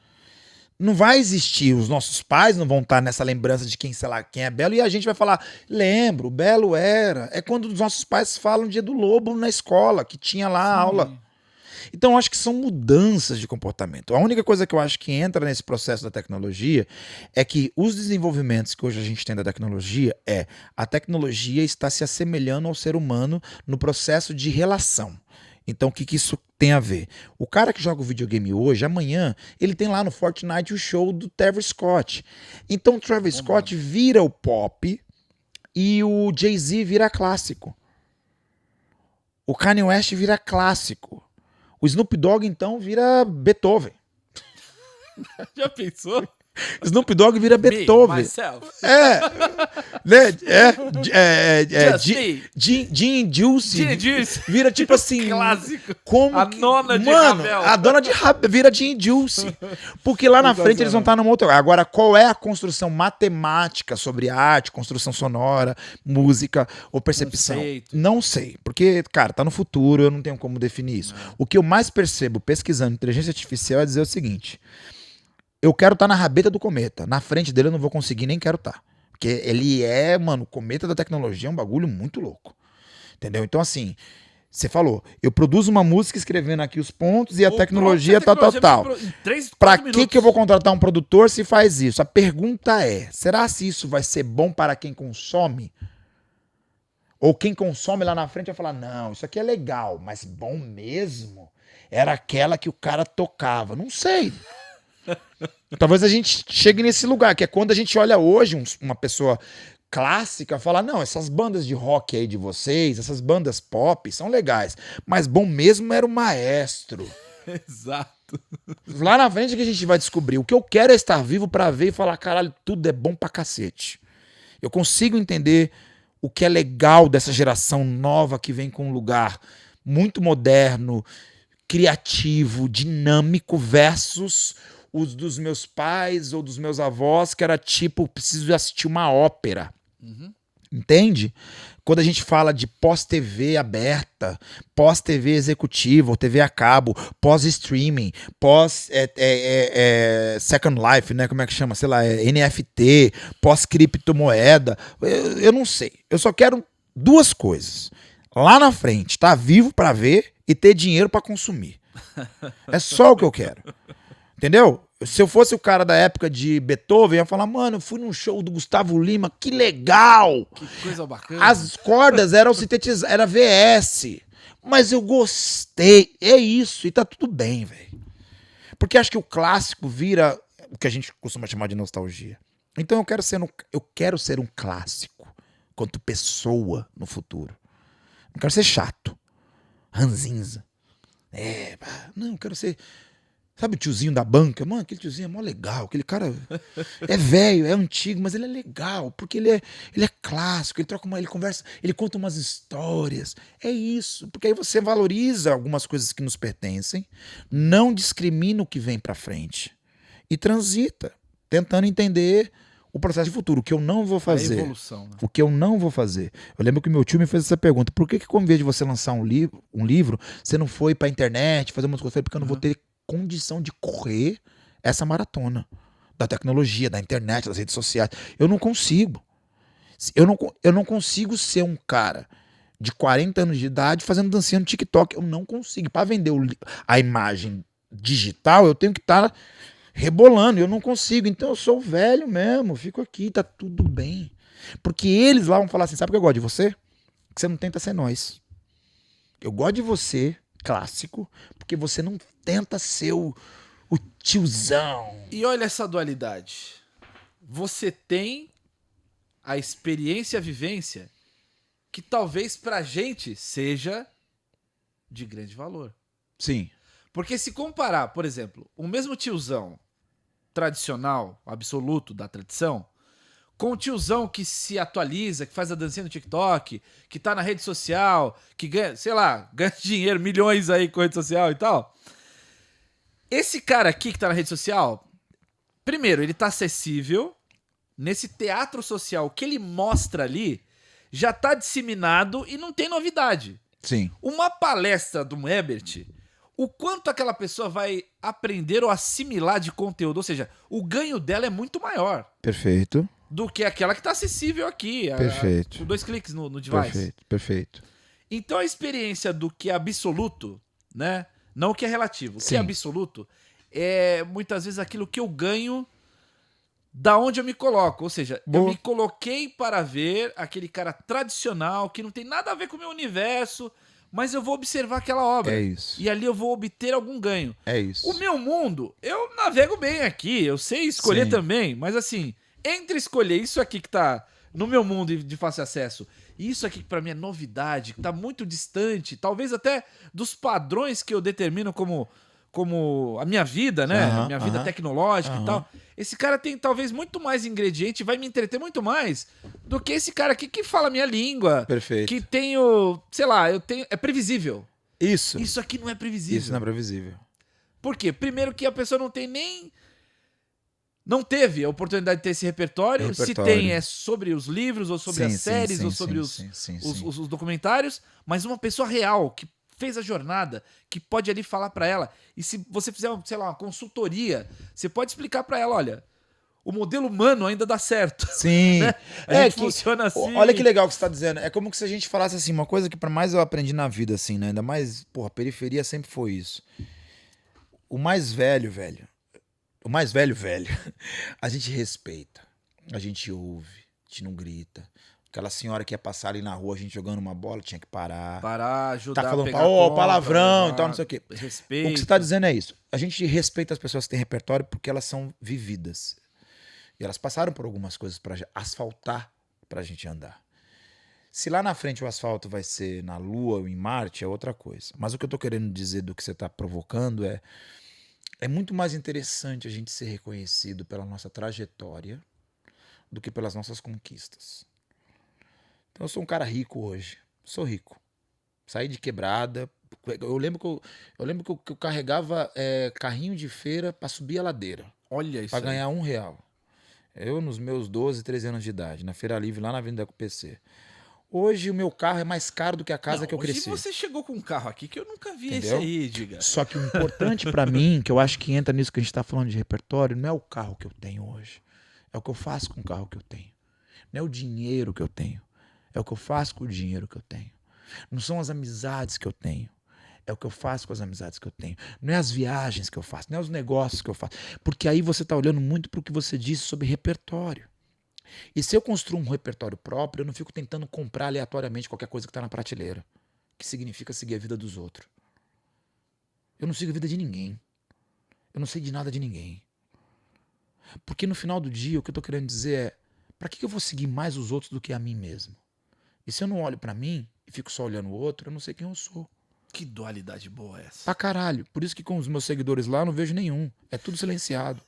não vai existir, os nossos pais não vão estar nessa lembrança de quem, sei lá, quem é belo, e a gente vai falar, lembro, o belo era. É quando os nossos pais falam dia do lobo na escola, que tinha lá a aula. Então, eu acho que são mudanças de comportamento. A única coisa que eu acho que entra nesse processo da tecnologia é que os desenvolvimentos que hoje a gente tem da tecnologia a tecnologia está se assemelhando ao ser humano no processo de relação. Então, o que isso tem a ver? O cara que joga o videogame hoje, amanhã, ele tem lá no Fortnite o show do Travis Scott. Então, o Travis Scott vira o pop e o Jay-Z vira clássico. O Kanye West vira clássico. O Snoop Dogg, então, vira Beethoven. Já pensou? Snoop Dogg vira Beethoven. Myself. Gin Juice vira tipo assim... Clássico. Como a nona de Mano, Ravel. a dona de Ravel vira Gin Juice. Porque lá na frente eles vão estar numa outra... Agora, qual é a construção matemática sobre arte, construção sonora, música ou percepção? Não sei. Porque, cara, tá no futuro, eu não tenho como definir isso. O que eu mais percebo pesquisando inteligência artificial é dizer o seguinte... eu quero estar na rabeta do cometa. Na frente dele eu não vou conseguir, nem quero estar. Porque ele é, mano, o cometa da tecnologia é um bagulho muito louco. Entendeu? Então, assim, você falou, eu produzo uma música escrevendo aqui os pontos e a tecnologia tal. Em 3, Pra 4 que minutos. que eu vou contratar um produtor se faz isso? A pergunta é, será se isso vai ser bom para quem consome? Ou quem consome lá na frente vai falar, não, isso aqui é legal, mas bom mesmo era aquela que o cara tocava. Não sei. Talvez a gente chegue nesse lugar, que é quando a gente olha hoje uma pessoa clássica fala, não, essas bandas de rock aí de vocês, essas bandas pop são legais, mas bom mesmo era o maestro. Exato. Lá na frente que a gente vai descobrir. O que eu quero é estar vivo pra ver e falar, caralho, tudo é bom pra cacete. Eu consigo entender o que é legal dessa geração nova que vem com um lugar muito moderno, criativo, dinâmico versus os dos meus pais ou dos meus avós, que era tipo, preciso assistir uma ópera. Entende? Quando a gente fala de pós-TV aberta, pós-TV executiva, ou TV a cabo, pós-streaming, pós-Second Life, né? Como é que chama? Sei lá, NFT, pós-criptomoeda. Eu não sei. Eu só quero duas coisas. Lá na frente, estar vivo pra ver e ter dinheiro pra consumir. É só o que eu quero. Entendeu? Se eu fosse o cara da época de Beethoven, eu ia falar, mano, eu fui num show do Gustavo Lima, que legal! Que coisa bacana. As cordas eram sintetizadas, era VS. Mas eu gostei. É isso, e tá tudo bem, velho. Porque acho que o clássico vira o que a gente costuma chamar de nostalgia. Então eu quero ser um clássico quanto pessoa no futuro. Não quero ser chato. Ranzinza. Não, eu quero ser... Sabe o tiozinho da banca? Mano, aquele tiozinho é mó legal. Aquele cara é velho, é antigo, mas ele é legal. Porque ele é clássico, ele conversa, ele conta umas histórias. É isso. Porque aí você valoriza algumas coisas que nos pertencem, não discrimina o que vem pra frente. E transita, tentando entender o processo de futuro. O que eu não vou fazer. A evolução, né? O que eu não vou fazer. Eu lembro que meu tio me fez essa pergunta. Por que ao invés de você lançar um livro, você não foi pra internet, fazer umas coisas? Eu falei, porque eu não vou ter condição de correr essa maratona da tecnologia, da internet, das redes sociais. Eu não consigo. Eu não consigo ser um cara de 40 anos de idade fazendo dancinha no TikTok. Eu não consigo. Para vender a imagem digital, eu tenho que estar rebolando. Eu não consigo. Então eu sou velho mesmo. Fico aqui, tá tudo bem. Porque eles lá vão falar assim, sabe o que eu gosto de você? Que você não tenta ser nós. Eu gosto de você, clássico, porque você não tenta ser o tiozão. E olha essa dualidade. Você tem a experiência, a vivência, que talvez pra gente seja de grande valor. Sim. Porque se comparar, por exemplo, o mesmo tiozão tradicional, absoluto da tradição, com o tiozão que se atualiza, que faz a dancinha no TikTok, que tá na rede social, que ganha, sei lá, ganha dinheiro, milhões aí com rede social e tal. Esse cara aqui que tá na rede social, primeiro, ele tá acessível. Nesse teatro social, o que ele mostra ali já tá disseminado e não tem novidade. Sim. Uma palestra do Ebert, o quanto aquela pessoa vai aprender ou assimilar de conteúdo, ou seja, o ganho dela é muito maior. Perfeito. Do que aquela que tá acessível aqui. Perfeito. Com 2 cliques no device. Perfeito. Então a experiência do que é absoluto, né? Não o que é relativo. O que é absoluto é muitas vezes aquilo que eu ganho da onde eu me coloco. Ou seja, eu me coloquei para ver aquele cara tradicional que não tem nada a ver com o meu universo, mas eu vou observar aquela obra. É isso. E ali eu vou obter algum ganho. É isso. O meu mundo, eu navego bem aqui, eu sei escolher também, mas assim, entre escolher isso aqui que tá no meu mundo de fácil acesso e isso aqui que pra mim é novidade, que tá muito distante, talvez até dos padrões que eu determino como a minha vida, né? Minha vida tecnológica e tal. Esse cara tem talvez muito mais ingrediente, vai me entreter muito mais do que esse cara aqui que fala a minha língua. Perfeito. Que tenho, sei lá, é previsível. Isso. Isso aqui não é previsível. Isso não é previsível. Por quê? Primeiro que a pessoa não teve a oportunidade de ter esse repertório. Se tem, é sobre os livros, ou sobre as séries, ou sobre os documentários. Mas uma pessoa real, que fez a jornada, que pode ali falar para ela. E se você fizer, sei lá, uma consultoria, você pode explicar para ela, olha, o modelo humano ainda dá certo. Sim. Né? A gente funciona assim. Olha que legal que você tá dizendo. É como se a gente falasse assim, uma coisa que para mais eu aprendi na vida, assim, né? Ainda mais, porra, periferia sempre foi isso. O mais velho, velho, a gente respeita, a gente ouve, a gente não grita. Aquela senhora que ia passar ali na rua, a gente jogando uma bola, tinha que parar. Parar, ajudar Tá falando, a pegar palavrão levar, e tal, não sei o quê. respeito. O que você tá dizendo é isso. A gente respeita as pessoas que têm repertório porque elas são vividas. E elas passaram por algumas coisas pra asfaltar pra gente andar. Se lá na frente o asfalto vai ser na Lua ou em Marte, é outra coisa. Mas o que eu tô querendo dizer do que você tá provocando é muito mais interessante a gente ser reconhecido pela nossa trajetória do que pelas nossas conquistas. Então eu sou um cara rico hoje. Sou rico. Saí de quebrada. Eu lembro que eu carregava carrinho de feira pra subir a ladeira. Olha isso Pra aí. ganhar R$1. Eu nos meus 12, 13 anos de idade, na Feira Livre, lá na Avenida com PC. Hoje o meu carro é mais caro do que a casa que eu cresci. Hoje você chegou com um carro aqui que eu nunca vi. Entendeu? Esse aí, diga. Só que o importante pra mim, que eu acho que entra nisso que a gente tá falando de repertório, não é o carro que eu tenho hoje. É o que eu faço com o carro que eu tenho. Não é o dinheiro que eu tenho. É o que eu faço com o dinheiro que eu tenho. Não são as amizades que eu tenho. É o que eu faço com as amizades que eu tenho. Não é as viagens que eu faço, não é os negócios que eu faço. Porque aí você está olhando muito para o que você disse sobre repertório. E se eu construo um repertório próprio, eu não fico tentando comprar aleatoriamente qualquer coisa que está na prateleira. Que significa seguir a vida dos outros. Eu não sigo a vida de ninguém. Eu não sei de nada de ninguém. Porque no final do dia, o que eu estou querendo dizer é, para que eu vou seguir mais os outros do que a mim mesmo? E se eu não olho para mim e fico só olhando o outro, eu não sei quem eu sou. Que dualidade boa essa. Pra caralho. Por isso que com os meus seguidores lá eu não vejo nenhum. É tudo silenciado.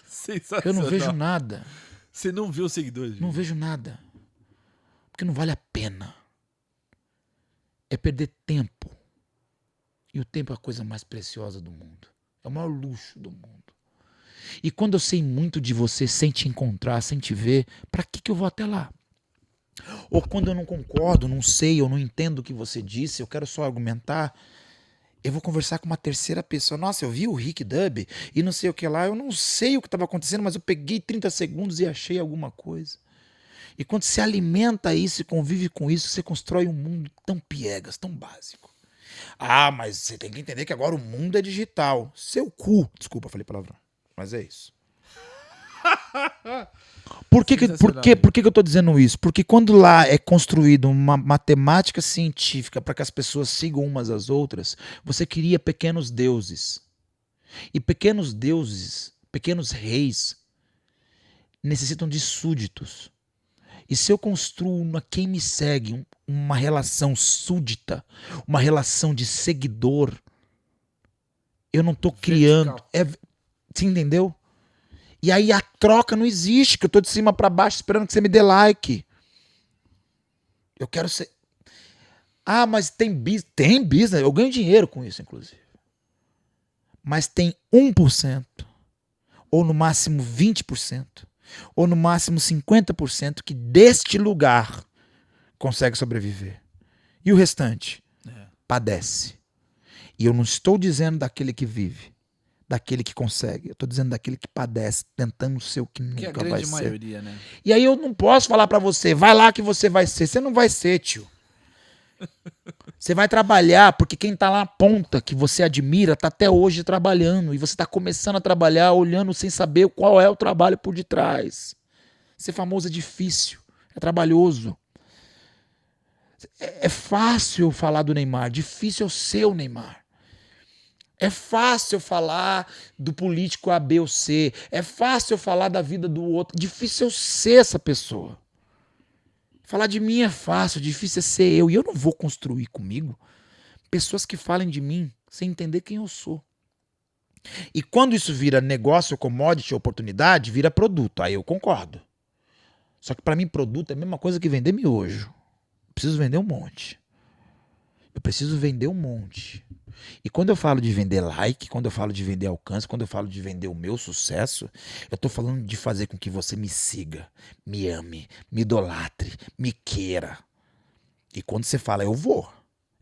Sensacional. Eu não vejo nada. Você não viu os seguidores? Não vejo nada. Porque não vale a pena. É perder tempo. E o tempo é a coisa mais preciosa do mundo. É o maior luxo do mundo. E quando eu sei muito de você sem te encontrar, sem te ver, pra que eu vou até lá? Ou quando eu não concordo, não sei, eu não entendo o que você disse, eu quero só argumentar, eu vou conversar com uma terceira pessoa. Nossa, eu vi o Rick Dub e não sei o que lá, eu não sei o que estava acontecendo, mas eu peguei 30 segundos e achei alguma coisa. E quando você alimenta isso e convive com isso, você constrói um mundo tão piegas, tão básico. Ah, mas você tem que entender que agora o mundo é digital. Seu cu. Desculpa, falei palavrão. Mas é isso. Por que eu tô dizendo isso? Porque quando lá é construída uma matemática científica para que as pessoas sigam umas às outras, você cria pequenos deuses. E pequenos deuses, pequenos reis, necessitam de súditos. E se eu construo quem me segue, uma relação súdita, uma relação de seguidor, eu não tô criando. Você entendeu? E aí a troca não existe, que eu tô de cima pra baixo esperando que você me dê like. Eu quero ser... Ah, mas tem business. Tem business, eu ganho dinheiro com isso, inclusive. Mas tem 1%, ou no máximo 20%, ou no máximo 50% que deste lugar consegue sobreviver. E o restante padece. E eu não estou dizendo daquele que vive, daquele que consegue. Eu tô dizendo daquele que padece, tentando ser o que nunca vai ser. Que é a grande maioria, né? E aí eu não posso falar pra você, vai lá que você vai ser. Você não vai ser, tio. Você vai trabalhar, porque quem tá lá na ponta, que você admira, tá até hoje trabalhando. E você tá começando a trabalhar, olhando sem saber qual é o trabalho por detrás. Ser famoso é difícil, é trabalhoso. É fácil falar do Neymar, difícil é o seu Neymar. É fácil falar do político A, B ou C. É fácil falar da vida do outro. Difícil eu ser essa pessoa. Falar de mim é fácil, difícil é ser eu. E eu não vou construir comigo pessoas que falem de mim sem entender quem eu sou. E quando isso vira negócio, commodity, oportunidade, vira produto. Aí eu concordo. Só que para mim produto é a mesma coisa que vender miojo. Eu preciso vender um monte. Eu preciso vender um monte. E quando eu falo de vender like, quando eu falo de vender alcance, quando eu falo de vender o meu sucesso, eu tô falando de fazer com que você me siga, me ame, me idolatre, me queira. E quando você fala, eu vou.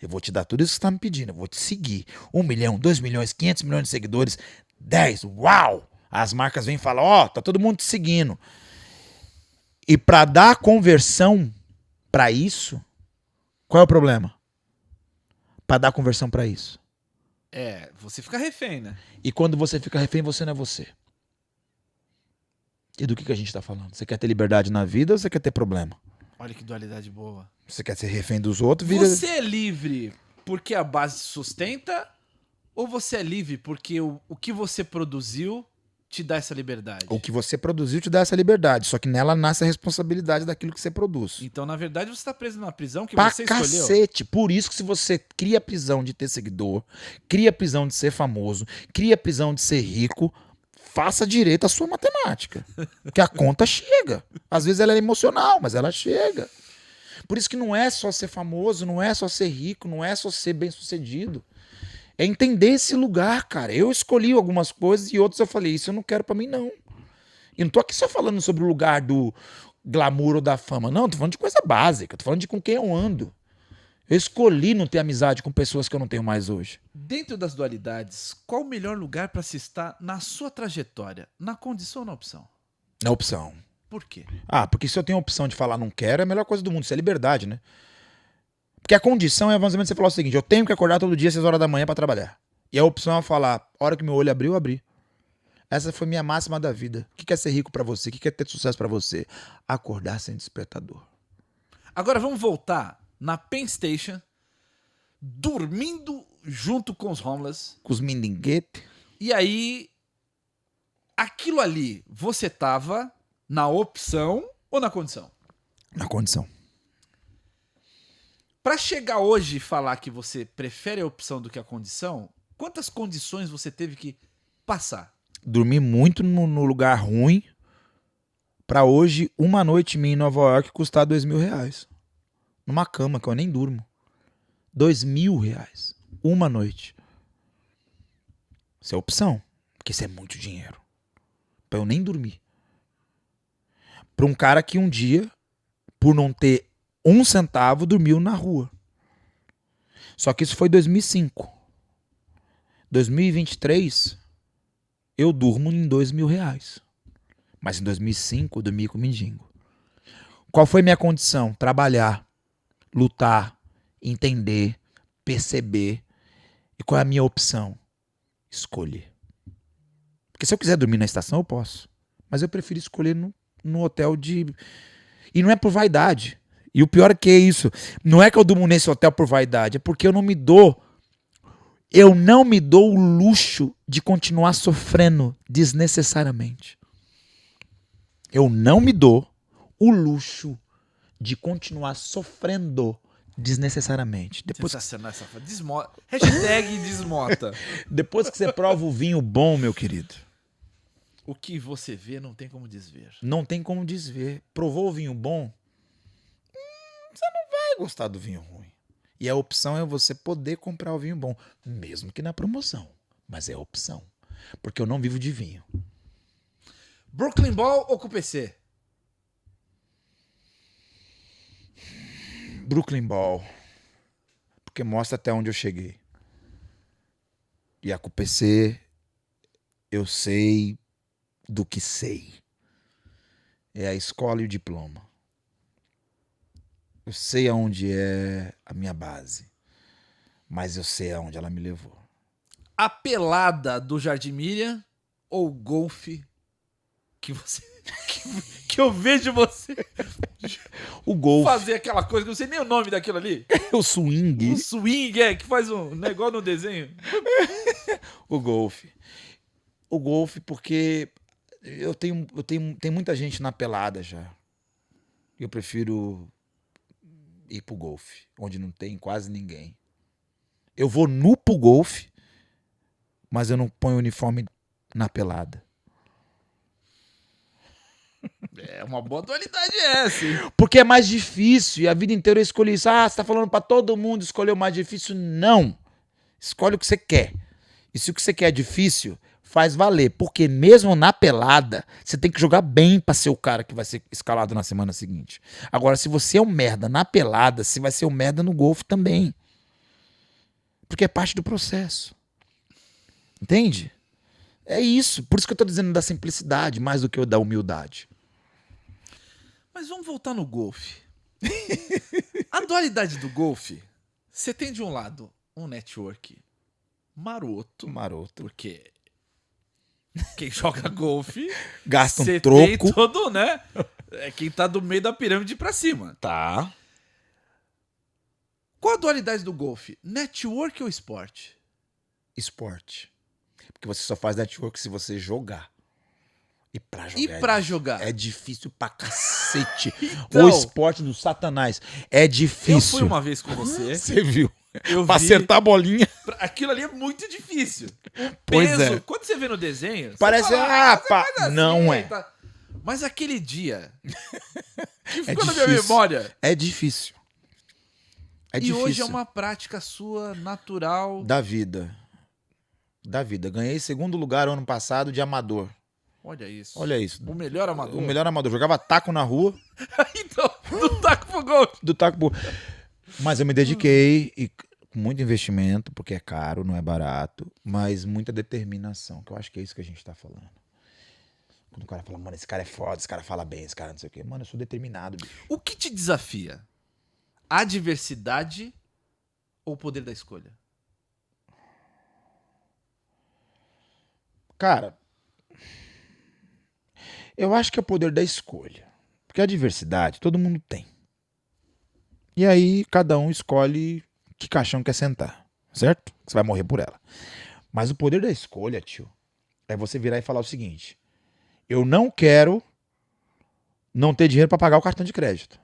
Eu vou te dar tudo isso que você tá me pedindo. Eu vou te seguir. 1 milhão, 2 milhões, 500 milhões de seguidores. 10. Uau! As marcas vêm e falam, ó, tá todo mundo te seguindo. E pra dar conversão pra isso, qual é o problema? Pra dar conversão pra isso. Você fica refém, né? E quando você fica refém, você não é você. E do que a gente tá falando? Você quer ter liberdade na vida ou você quer ter problema? Olha que dualidade boa. Você quer ser refém dos outros, vira... Você é livre porque a base te sustenta ou você é livre porque o que você produziu te dá essa liberdade? O que você produziu te dá essa liberdade, só que nela nasce a responsabilidade daquilo que você produz. Então, na verdade, você tá preso numa prisão que Pra você escolheu. cacete. Por isso que se você cria a prisão de ter seguidor, cria a prisão de ser famoso, cria a prisão de ser rico, faça direito à sua matemática. Que a conta chega. Às vezes ela é emocional, mas ela chega. Por isso que não é só ser famoso, não é só ser rico, não é só ser bem-sucedido. É entender esse lugar, cara. Eu escolhi algumas coisas e outras eu falei, isso eu não quero pra mim, não. E não tô aqui só falando sobre o lugar do glamour ou da fama. Não, tô falando de coisa básica. Tô falando de com quem eu ando. Eu escolhi não ter amizade com pessoas que eu não tenho mais hoje. Dentro das dualidades, qual o melhor lugar para se estar na sua trajetória? Na condição ou na opção? Na opção. Por quê? Porque se eu tenho a opção de falar não quero, é a melhor coisa do mundo. Isso é liberdade, né? Porque a condição é, vamos dizer, você falar o seguinte, eu tenho que acordar todo dia às 6 horas da manhã pra trabalhar. E a opção é falar, a hora que meu olho abriu, eu abri. Essa foi minha máxima da vida. O que é ser rico pra você? O que é ter sucesso pra você? Acordar sem despertador. Agora vamos voltar na Penn Station, dormindo junto com os homeless. Com os mindinguetes. E aí, aquilo ali, você tava na opção ou na condição? Na condição. Pra chegar hoje e falar que você prefere a opção do que a condição, quantas condições você teve que passar? Dormi muito no lugar ruim pra hoje, uma noite minha em Nova York custar R$2.000. Numa cama que eu nem durmo. R$2.000. Uma noite. Isso é opção. Porque isso é muito dinheiro. Pra eu nem dormir. Pra um cara que um dia, por não ter 1 centavo, dormiu na rua. Só que isso foi 2005. 2023, eu durmo em R$2.000. Mas em 2005, eu dormi com mendigo. Qual foi minha condição? Trabalhar, lutar, entender, perceber. E qual é a minha opção? Escolher. Porque se eu quiser dormir na estação, eu posso. Mas eu prefiro escolher no hotel de... E não é por vaidade. E o pior é que é isso. Não é que eu durmo nesse hotel por vaidade. É porque eu não me dou o luxo de continuar sofrendo desnecessariamente. Eu não me dou o luxo de continuar sofrendo desnecessariamente. Depois, Sensacional essa frase. Hashtag desmota. depois que você prova o vinho bom, meu querido, O que você vê não tem como desver. não tem como desver. Provou o vinho bom? Você não vai gostar do vinho ruim. E a opção é você poder comprar o vinho bom, mesmo que na promoção. Mas é opção. Porque eu não vivo de vinho. Brooklyn Ball ou com PC? Brooklyn Ball. Porque mostra até onde eu cheguei. E a CUPC, eu sei do que sei. É a escola e o diploma. Eu sei aonde é a minha base. Mas eu sei aonde ela me levou. A pelada do Jardim Miriam ou o golfe que você... que eu vejo você O golfe. fazer aquela coisa que eu não sei nem o nome daquilo ali. O swing. O swing, que faz um negócio no desenho. O golfe. O golfe porque tem muita gente na pelada já. Eu prefiro ir pro golfe, onde não tem quase ninguém. Eu vou nu pro golfe, mas eu não ponho uniforme na pelada. É uma boa dualidade essa, hein? Porque é mais difícil e a vida inteira eu escolhi isso. Você tá falando pra todo mundo escolher o mais difícil? Não. Escolhe o que você quer. E se o que você quer é difícil, faz valer. Porque mesmo na pelada, você tem que jogar bem pra ser o cara que vai ser escalado na semana seguinte. Agora, se você é um merda na pelada, você vai ser um merda no golfe também. Porque é parte do processo. Entende? É isso. Por isso que eu tô dizendo da simplicidade, mais do que da humildade. Mas vamos voltar no golfe. A dualidade do golfe, você tem de um lado um network maroto, porque quem joga golfe Gasta um você troco. tem todo, né? É quem tá do meio da pirâmide pra cima. Tá. Qual a dualidade do golfe? Network ou esporte? Esporte. Porque você só faz network se você jogar. E pra jogar, E pra jogar? é difícil pra cacete. Então, O esporte do satanás é difícil. eu fui uma vez com você. Você viu? Eu Pra vi. acertar a bolinha. Aquilo ali é muito difícil. O Pois peso, é. quando você vê no desenho, Parece, você fala, você faz assim, não é. tá. Mas aquele dia que É ficou na minha difícil. memória. É difícil. É E difícil. hoje é uma prática sua, natural. Da vida. Ganhei segundo lugar ano passado de amador. Olha isso. Olha isso. O melhor amador. O melhor amador. Jogava taco na rua. Então, do taco pro golfe. Do taco pro... Mas eu me dediquei e com muito investimento, porque é caro, não é barato, mas muita determinação, que eu acho que é isso que a gente tá falando. Quando o cara fala, mano, esse cara é foda, esse cara fala bem, esse cara não sei o quê. Mano, eu sou determinado, bicho. O que te desafia? A adversidade ou o poder da escolha? Cara, eu acho que é o poder da escolha. Porque a diversidade todo mundo tem. E aí cada um escolhe que caixão quer sentar, certo? Você vai morrer por ela. Mas o poder da escolha, tio, é você virar e falar o seguinte: eu não quero não ter dinheiro pra pagar o cartão de crédito.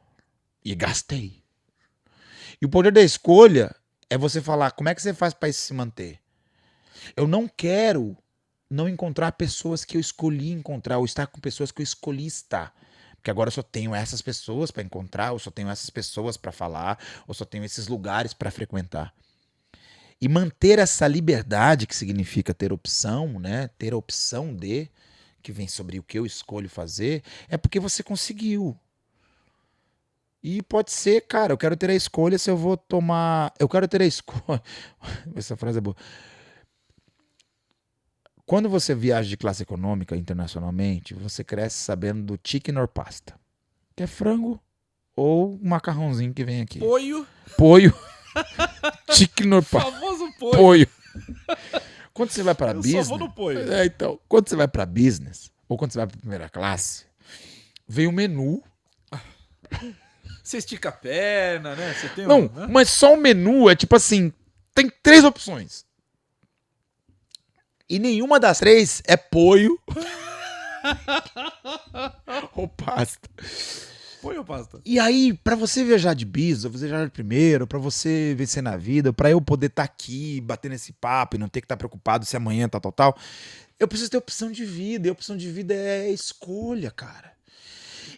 E gastei. E o poder da escolha é você falar, como é que você faz pra isso se manter? Eu não quero não encontrar pessoas que eu escolhi encontrar, ou estar com pessoas que eu escolhi estar. Porque agora eu só tenho essas pessoas pra encontrar, ou só tenho essas pessoas pra falar, ou só tenho esses lugares pra frequentar. E manter essa liberdade, que significa ter opção, né? Ter a opção de, que vem sobre o que eu escolho fazer, é porque você conseguiu. E pode ser, cara, eu quero ter a escolha se eu vou tomar... Eu quero ter a escolha... Essa frase é boa. Quando você viaja de classe econômica internacionalmente, você cresce sabendo do chicken or pasta, que é frango ou um macarrãozinho que vem aqui. Poio. Chicken or pasta. Famoso Poio. Quando você vai para Eu business... só vou no poio. Então, quando você vai para business, ou quando você vai para primeira classe, vem o menu. Você estica a perna, né? Você tem Não, né? mas só o menu é tipo assim, tem 3 opções. E nenhuma das 3 é poio ou pasta. Poio ou pasta? E aí, pra você viajar de business, ou você viajar de primeiro, pra você vencer na vida, pra eu poder estar aqui, batendo esse papo e não ter que estar preocupado se amanhã tal, eu preciso ter opção de vida. E opção de vida é escolha, cara.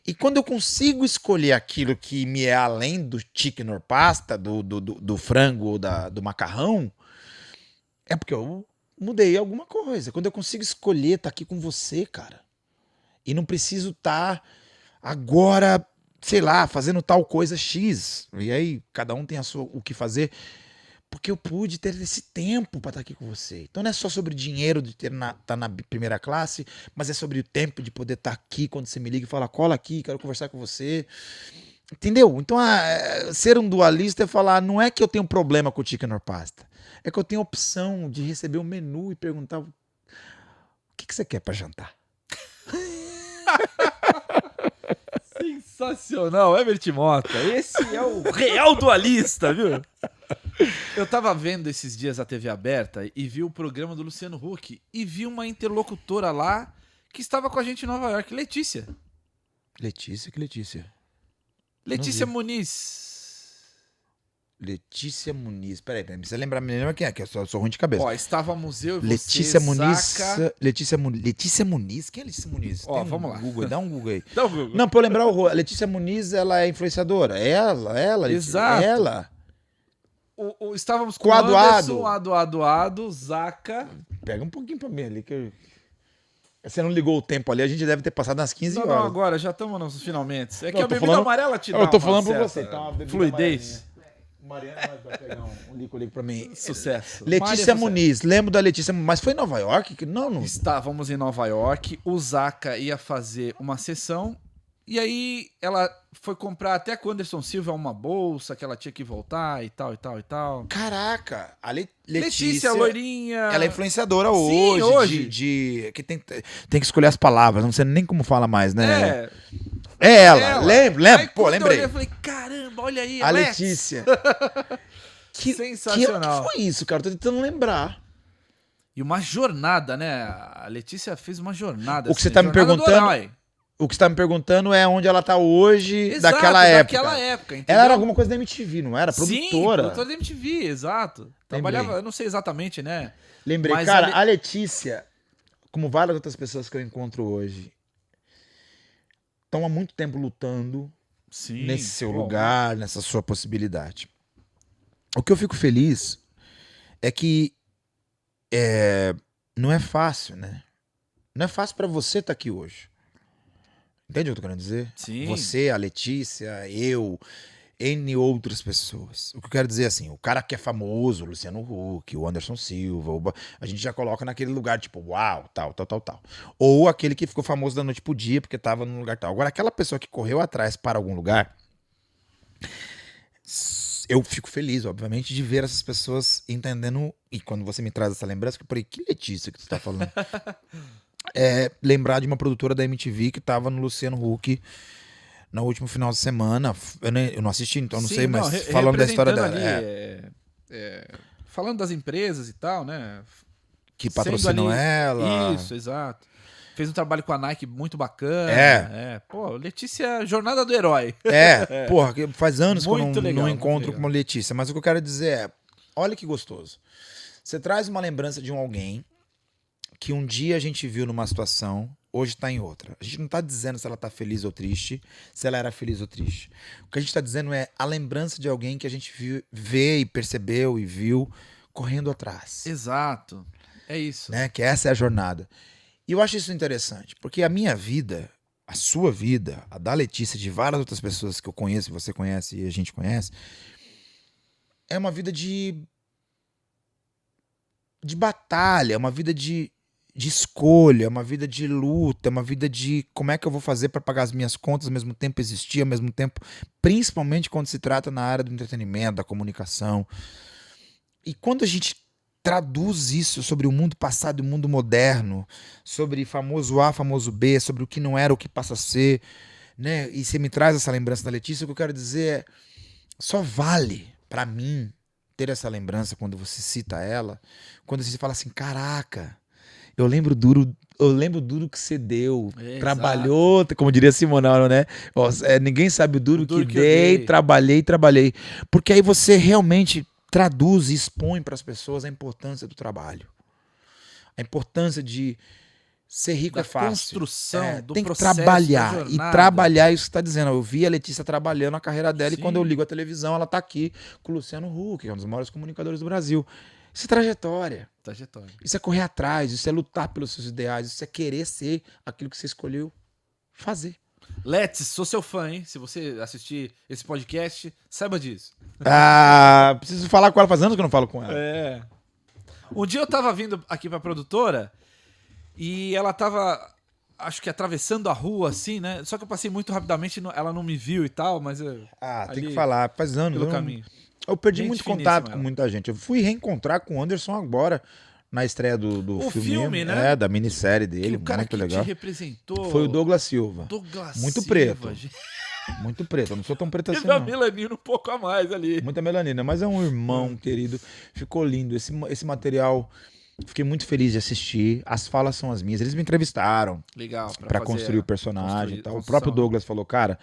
E quando eu consigo escolher aquilo que me é além do chicken or pasta, do frango ou do macarrão, é porque eu mudei alguma coisa. Quando eu consigo escolher estar aqui com você, cara, e não preciso estar agora, sei lá, fazendo tal coisa X. E aí, cada um tem o que fazer. Porque eu pude ter esse tempo para estar aqui com você. Então não é só sobre dinheiro de estar na primeira classe, mas é sobre o tempo de poder estar aqui quando você me liga e fala, cola aqui, quero conversar com você. Entendeu? Então ser um dualista é falar, não é que eu tenho problema com o chicken or pasta. É que eu tenho a opção de receber um menu e perguntar, o que você quer para jantar? Sensacional, Herbert Mota. Esse é o real dualista, viu? Eu tava vendo esses dias a TV aberta e vi o programa do Luciano Huck e vi uma interlocutora lá que estava com a gente em Nova York, Letícia. Letícia, que Letícia? Letícia Muniz. Letícia Muniz. Peraí, precisa lembrar quem é, que eu sou ruim de cabeça. Ó, estava museu e você, Letícia Muniz. Zaca... Letícia Muniz? Quem é Letícia Muniz? Ó, vamos lá. Google, dá um Google aí. Dá um Google. Não, pra eu lembrar a Letícia Muniz, ela é influenciadora. Ela. Exato. Ela. Estávamos com o Anderson, Ado, Zaca. Pega um pouquinho pra mim ali, que você não ligou o tempo ali, a gente deve ter passado nas 15 horas. Não, agora, já estamos nos finalmente. É que Eu a tô bebida falando- amarela te dá Eu tô uma falando pra certa você, tá? Uma bebida fluidez. Mariana vai pegar um lico pra mim. Sucesso. Letícia Maria, Muniz, lembro da Letícia, mas foi em Nova York? Não. Estávamos em Nova York, o Zaca ia fazer uma sessão, e aí ela foi comprar até com o Anderson Silva uma bolsa que ela tinha que voltar e tal, e tal, e tal. Caraca, a Letícia, loirinha. Ela é influenciadora Sim, hoje. que tem que escolher as palavras, não sei nem como fala mais, né? É. É ela. Lembro. Aí, Pô, quando lembrei. Eu falei, caramba, olha aí, A Let's. Letícia. Sensacional. Que foi isso, cara? Tô tentando lembrar. E uma jornada, né? A Letícia fez uma jornada. O que você tá me perguntando... O que você tá me perguntando é onde ela tá hoje, exato, daquela época. Daquela época, entendeu? Ela era alguma coisa da MTV, não era? Sim, Produtora. produtora da MTV, exato. Trabalhava, eu não sei exatamente, né? Lembrei, mas cara, a Letícia, como várias outras pessoas que eu encontro hoje, estão há muito tempo lutando nesse seu lugar, nessa sua possibilidade. O que eu fico feliz é que não é fácil, né? Não é fácil pra você estar aqui hoje. Entende o que eu tô querendo dizer? Sim. Você, a Letícia, eu, N outras pessoas. O que eu quero dizer é assim, o cara que é famoso, o Luciano Huck, o Anderson Silva, a gente já coloca naquele lugar tipo, uau, tal. Ou aquele que ficou famoso da noite pro dia porque tava num lugar tal. Agora, aquela pessoa que correu atrás para algum lugar, eu fico feliz, obviamente, de ver essas pessoas entendendo. E quando você me traz essa lembrança, eu falei, que Letícia que tu tá falando? Lembrar de uma produtora da MTV que tava no Luciano Huck no último final de semana. Eu não assisti, então não sei, mas falando da história dela. Falando das empresas e tal, né? Que patrocinam ela. Isso, exato. Fez um trabalho com a Nike muito bacana. Pô, Letícia, jornada do herói. Porra, faz anos muito que eu legal, não encontro com a Letícia. Mas o que eu quero dizer é, olha que gostoso. Você traz uma lembrança de alguém que um dia a gente viu numa situação, hoje tá em outra. A gente não tá dizendo se ela tá feliz ou triste, se ela era feliz ou triste. O que a gente tá dizendo é a lembrança de alguém que a gente vê e percebeu e viu correndo atrás. Exato. É isso. Né? Que essa é a jornada. E eu acho isso interessante, porque a minha vida, a sua vida, a da Letícia, de várias outras pessoas que eu conheço, você conhece e a gente conhece, é uma vida de batalha, é uma vida de escolha, é uma vida de luta, é uma vida de como é que eu vou fazer para pagar as minhas contas, ao mesmo tempo existir, ao mesmo tempo, principalmente quando se trata na área do entretenimento, da comunicação. E quando a gente traduz isso sobre o mundo passado e o mundo moderno, sobre famoso A, famoso B, sobre o que não era, o que passa a ser, né? E você me traz essa lembrança da Letícia, o que eu quero dizer é, só vale para mim ter essa lembrança quando você cita ela, quando você fala assim, caraca, eu lembro duro que você deu, trabalhou, como diria Simonal, né? Ninguém sabe o duro que dei, trabalhei. Porque aí você realmente traduz e expõe para as pessoas a importância do trabalho. A importância de ser rico da é fácil. Construção, do tem que processo, trabalhar. E trabalhar, isso que você está dizendo. Eu vi a Letícia trabalhando a carreira dela. Sim. E quando eu ligo a televisão, ela está aqui com o Luciano Huck, que é um dos maiores comunicadores do Brasil. Isso é trajetória. Isso é correr atrás, isso é lutar pelos seus ideais, isso é querer ser aquilo que você escolheu fazer. Let's, sou seu fã, hein? Se você assistir esse podcast, saiba disso. Preciso falar com ela, faz anos que eu não falo com ela. Um dia eu tava vindo aqui pra produtora e ela tava, acho que atravessando a rua, assim, né? Só que eu passei muito rapidamente, ela não me viu e tal, mas... tem que falar, faz anos. Pelo caminho. Eu perdi muito contato com muita gente. Eu fui reencontrar com o Anderson agora, na estreia do filme, né? Da minissérie dele, o cara muito que legal. Te representou foi o Douglas Silva. Muito preto. Muito preto. Eu não sou tão preto assim, não. melanina um pouco a mais ali. Muita melanina, mas é um irmão querido. Ficou lindo. Esse material, fiquei muito feliz de assistir. As falas são as minhas. Eles me entrevistaram. Legal. Pra construir o personagem e tal. O próprio Douglas falou, cara...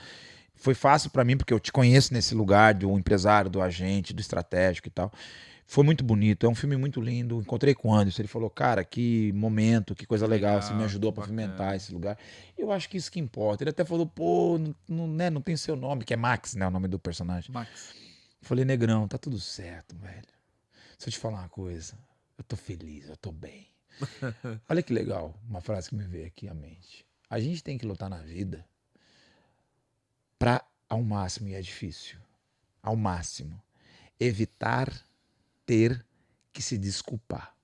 Foi fácil pra mim, porque eu te conheço nesse lugar do empresário, do agente, do estratégico e tal. Foi muito bonito, é um filme muito lindo. Encontrei com o Anderson, ele falou, cara, que momento, que coisa legal, você me ajudou a pavimentar esse lugar. Eu acho que isso que importa. Ele até falou, pô, não tem seu nome, que é Max, né, o nome do personagem. Max. Eu falei, negrão, tá tudo certo, velho. Se eu te falar uma coisa, eu tô feliz, eu tô bem. Olha que legal, uma frase que me veio aqui à mente. A gente tem que lutar na vida ao máximo, e é difícil, ao máximo, evitar ter que se desculpar.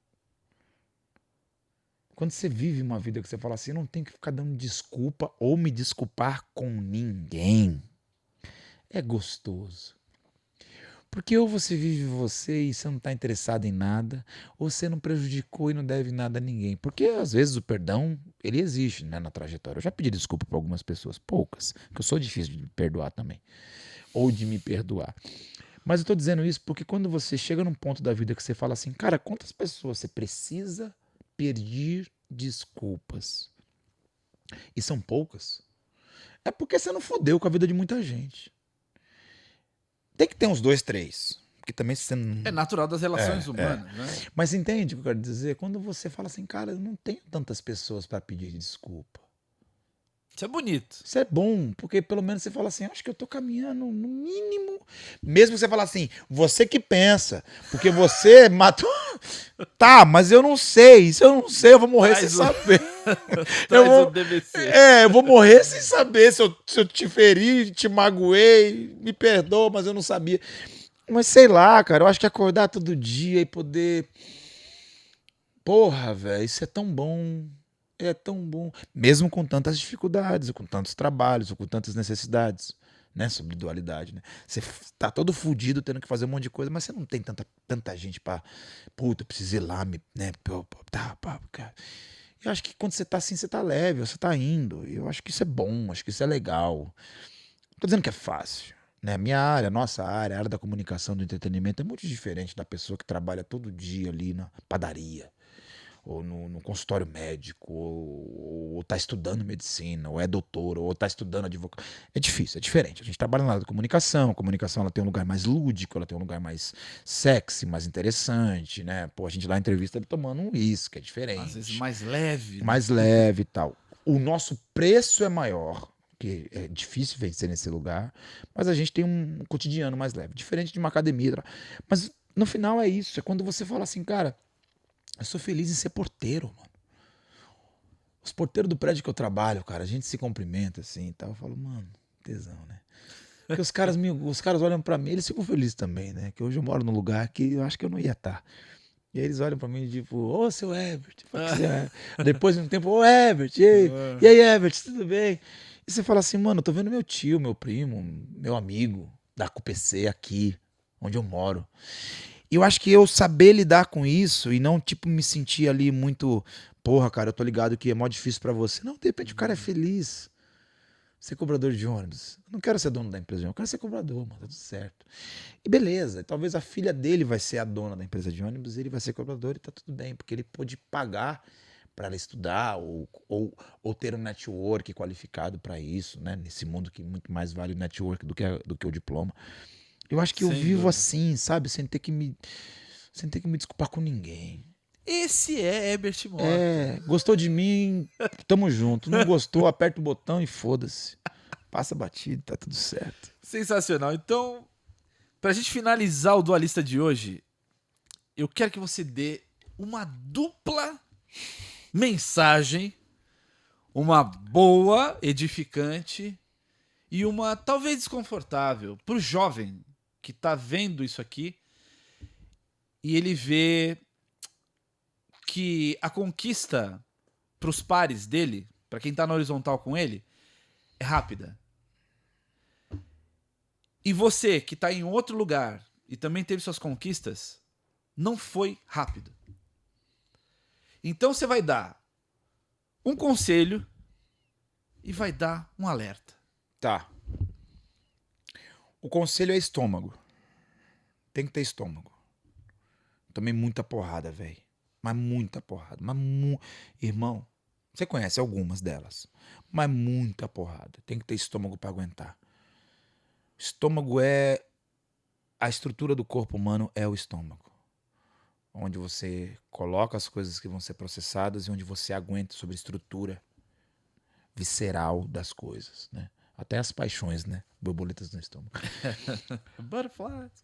Quando você vive uma vida que você fala assim, eu não tenho que ficar dando desculpa ou me desculpar com ninguém, é gostoso. Porque ou você vive você e você não está interessado em nada, ou você não prejudicou e não deve nada a ninguém. Porque às vezes o perdão, ele existe, né, na trajetória. Eu já pedi desculpa para algumas pessoas, poucas, que eu sou difícil de perdoar também, ou de me perdoar. Mas eu estou dizendo isso porque quando você chega num ponto da vida que você fala assim, cara, quantas pessoas você precisa pedir desculpas? E são poucas. É porque você não fodeu com a vida de muita gente. Tem que ter uns 2, 3. Porque também se você não... É natural das relações humanas, né? Mas entende o que eu quero dizer? Quando você fala assim, cara, eu não tenho tantas pessoas para pedir desculpa. Isso é bonito. Isso é bom, porque pelo menos você fala assim, acho que eu tô caminhando no mínimo. Mesmo que você fala assim, você que pensa, porque você matou. Tá, mas eu não sei. Isso eu não sei, eu vou morrer sem saber. Traz vou... o DBC. eu vou morrer sem saber se eu te feri, te magoei, me perdoa, mas eu não sabia. Mas sei lá, cara, eu acho que acordar todo dia e poder. Porra, velho, isso é tão bom. É tão bom. Mesmo com tantas dificuldades, com tantos trabalhos, com tantas necessidades, né? Sobre dualidade, né? Você tá todo fudido tendo que fazer um monte de coisa, mas você não tem tanta gente pra. Puta, eu preciso ir lá, né? Cara. Eu acho que quando você tá assim, você tá leve, você tá indo. Eu acho que isso é bom, acho que isso é legal. Não tô dizendo que é fácil. Né? Minha área, nossa área, a área da comunicação, do entretenimento, é muito diferente da pessoa que trabalha todo dia ali na padaria, ou no consultório médico, ou tá estudando medicina, ou é doutor, ou tá estudando advogado. É difícil, é diferente. A gente trabalha na área da comunicação, a comunicação ela tem um lugar mais lúdico, ela tem um lugar mais sexy, mais interessante, né? Pô, a gente lá em entrevista tomando um uísque, é diferente. Às vezes mais leve. Mais leve e tal. O nosso preço é maior, que é difícil vencer nesse lugar, mas a gente tem um cotidiano mais leve, diferente de uma academia. Mas no final é isso, é quando você fala assim, cara, eu sou feliz em ser porteiro, mano. Os porteiros do prédio que eu trabalho, cara, a gente se cumprimenta assim e tal. Eu falo, mano, tesão, né? Porque os caras olham pra mim, eles ficam felizes também, né? Que hoje eu moro num lugar que eu acho que eu não ia estar. E aí eles olham pra mim tipo, ô, seu Herbert. Depois de um tempo, ô, Herbert, e aí, Herbert, tudo bem? E você fala assim, mano, eu tô vendo meu tio, meu primo, meu amigo da CUPC aqui, onde eu moro. E eu acho que eu saber lidar com isso e não, tipo, me sentir ali muito, porra, cara, eu tô ligado que é mó difícil pra você. Não, de repente o cara é feliz. Ser cobrador de ônibus. Eu não quero ser dono da empresa de ônibus, eu quero ser cobrador, mano, tá tudo certo. E beleza, talvez a filha dele vai ser a dona da empresa de ônibus, ele vai ser cobrador e tá tudo bem, porque ele pôde pagar para ela estudar ou ter um network qualificado para isso, né? Nesse mundo que muito mais vale o network do que o diploma. Eu acho que eu vivo assim, sabe? Sem ter que me desculpar com ninguém. Esse é Herbert Mota. Gostou de mim, tamo junto. Não gostou, aperta o botão e foda-se. Passa batido, tá tudo certo. Sensacional. Então, pra gente finalizar o Dualista de hoje, eu quero que você dê uma dupla mensagem, uma boa, edificante e uma talvez desconfortável pro jovem que tá vendo isso aqui e ele vê que a conquista pros pares dele, pra quem tá na horizontal com ele, é rápida. E você que tá em outro lugar e também teve suas conquistas, não foi rápido. Então você vai dar um conselho e vai dar um alerta. Tá. O conselho é estômago. Tem que ter estômago. Tomei muita porrada, velho. Mas muita porrada. Irmão, você conhece algumas delas. Mas muita porrada. Tem que ter estômago pra aguentar. Estômago é... A estrutura do corpo humano é o estômago. Onde você coloca as coisas que vão ser processadas e onde você aguenta sobre a estrutura visceral das coisas, né? Até as paixões, né? Borboletas no estômago. Butterflies.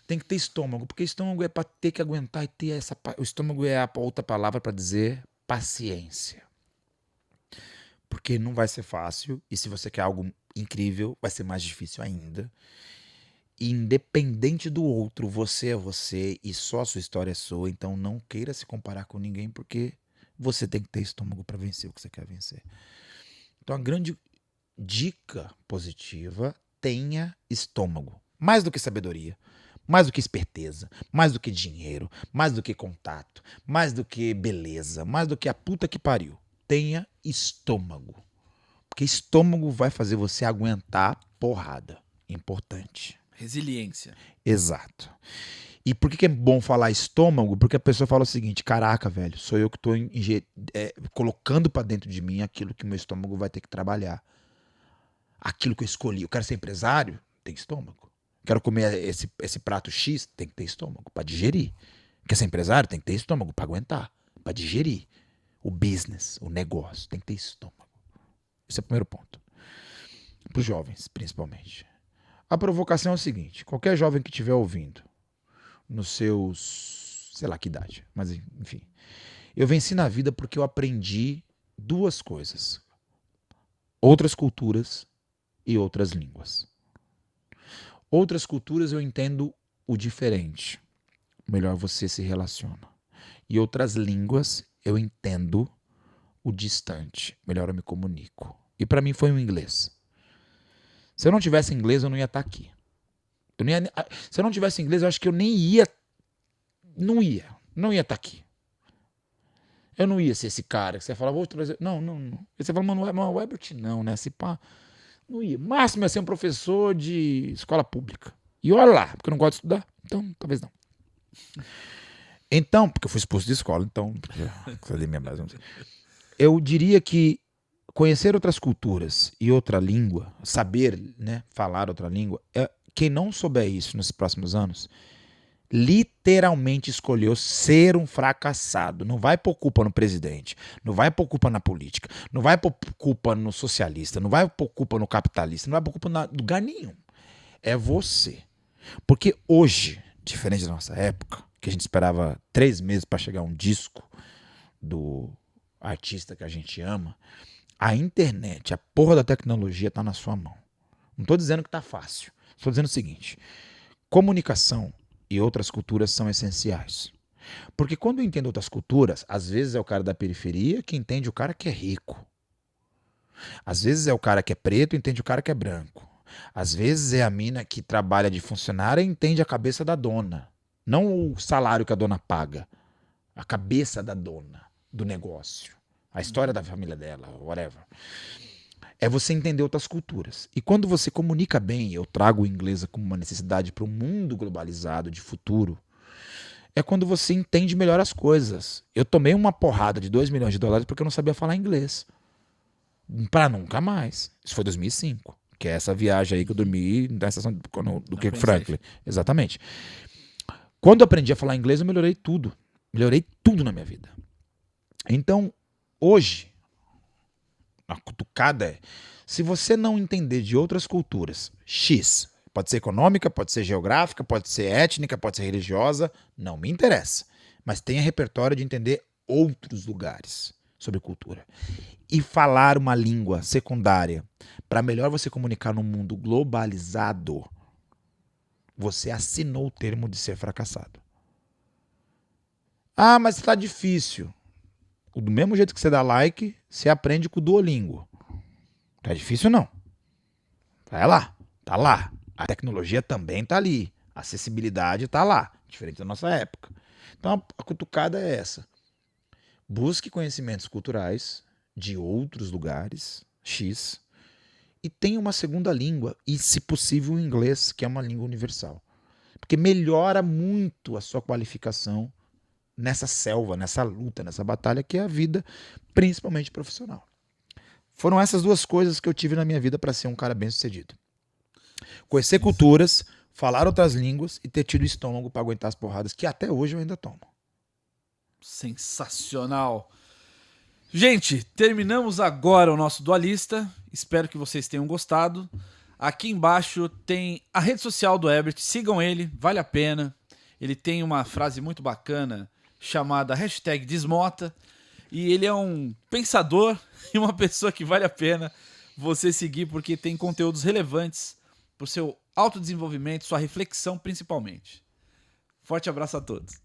Tem que ter estômago, porque estômago é pra ter que aguentar e ter essa... O estômago é a outra palavra pra dizer paciência. Porque não vai ser fácil, e se você quer algo incrível, vai ser mais difícil ainda. independente do outro, você é você e só a sua história é sua, então não queira se comparar com ninguém, porque você tem que ter estômago para vencer o que você quer vencer. Então a grande dica positiva: tenha estômago. Mais do que sabedoria, mais do que esperteza, mais do que dinheiro, mais do que contato, mais do que beleza, mais do que a puta que pariu. Tenha estômago. Porque estômago vai fazer você aguentar porrada. Importante. Resiliência. Exato. E por que é bom falar estômago? Porque a pessoa fala o seguinte: caraca, velho, sou eu que tô colocando pra dentro de mim aquilo que meu estômago vai ter que trabalhar. Aquilo que eu escolhi. Eu quero ser empresário? Tem estômago. Quero comer esse prato X? Tem que ter estômago pra digerir. Quer ser empresário? Tem que ter estômago pra aguentar, pra digerir. O business, o negócio, tem que ter estômago. Esse é o primeiro ponto. Para os jovens, principalmente. A provocação é o seguinte: qualquer jovem que estiver ouvindo, nos seus, sei lá que idade, mas enfim, eu venci na vida porque eu aprendi duas coisas: outras culturas e outras línguas. Outras culturas eu entendo o diferente, melhor você se relaciona. E outras línguas eu entendo o distante, melhor eu me comunico. E para mim foi o inglês. Se eu não tivesse inglês, eu não ia estar aqui. Se eu não tivesse inglês, eu acho que eu nem ia. Não ia estar aqui. Eu não ia ser esse cara que você fala, vou trazer. Não. E você fala, mano, o Herbert não, né? Se pá, não ia. Máximo ia ser um professor de escola pública. E olha lá, porque eu não gosto de estudar. Então, talvez não. Então, porque eu fui expulso de escola, então. Eu diria que conhecer outras culturas e outra língua, saber, né, falar outra língua, quem não souber isso nos próximos anos, literalmente escolheu ser um fracassado. Não vai pôr culpa no presidente, não vai pôr culpa na política, não vai pôr culpa no socialista, não vai pôr culpa no capitalista, não vai pôr culpa em lugar nenhum. É você. Porque hoje, diferente da nossa época, que a gente esperava 3 meses para chegar um disco do artista que a gente ama, a internet, a porra da tecnologia tá na sua mão. Não tô dizendo que tá fácil. Estou dizendo o seguinte: comunicação e outras culturas são essenciais. Porque quando eu entendo outras culturas, às vezes é o cara da periferia que entende o cara que é rico. Às vezes é o cara que é preto e entende o cara que é branco. Às vezes é a mina que trabalha de funcionária e entende a cabeça da dona. Não o salário que a dona paga. A cabeça da dona do negócio. A história da família dela, whatever. É você entender outras culturas. E quando você comunica bem, eu trago o inglês como uma necessidade para um mundo globalizado de futuro, é quando você entende melhor as coisas. Eu tomei uma porrada de $2 milhões porque eu não sabia falar inglês. Para nunca mais. Isso foi 2005. Que é essa viagem aí que eu dormi na estação do Kirk Franklin. Exatamente. Quando eu aprendi a falar inglês, eu melhorei tudo. Melhorei tudo na minha vida. Então, hoje, a cutucada é: se você não entender de outras culturas, X, pode ser econômica, pode ser geográfica, pode ser étnica, pode ser religiosa, não me interessa. Mas tenha repertório de entender outros lugares sobre cultura. E falar uma língua secundária para melhor você comunicar num mundo globalizado, você assinou o termo de ser fracassado. Ah, mas está difícil. Do mesmo jeito que você dá like, você aprende com o Duolingo. Não é difícil, não. Vai lá, tá lá. A tecnologia também tá ali. A acessibilidade tá lá, diferente da nossa época. Então a cutucada é essa. Busque conhecimentos culturais de outros lugares, X, e tenha uma segunda língua, e se possível o inglês, que é uma língua universal. Porque melhora muito a sua qualificação nessa selva, nessa luta, nessa batalha que é a vida, principalmente profissional. Foram essas duas coisas que eu tive na minha vida para ser um cara bem-sucedido. Conhecer culturas, falar outras línguas e ter tido estômago para aguentar as porradas que até hoje eu ainda tomo. Sensacional. Gente, terminamos agora o nosso Dualista. Espero que vocês tenham gostado. Aqui embaixo tem a rede social do Herbert. Sigam ele, vale a pena. Ele tem uma frase muito bacana chamada #Desmota. E ele é um pensador e uma pessoa que vale a pena você seguir, porque tem conteúdos relevantes pro seu autodesenvolvimento, sua reflexão principalmente. Forte abraço a todos.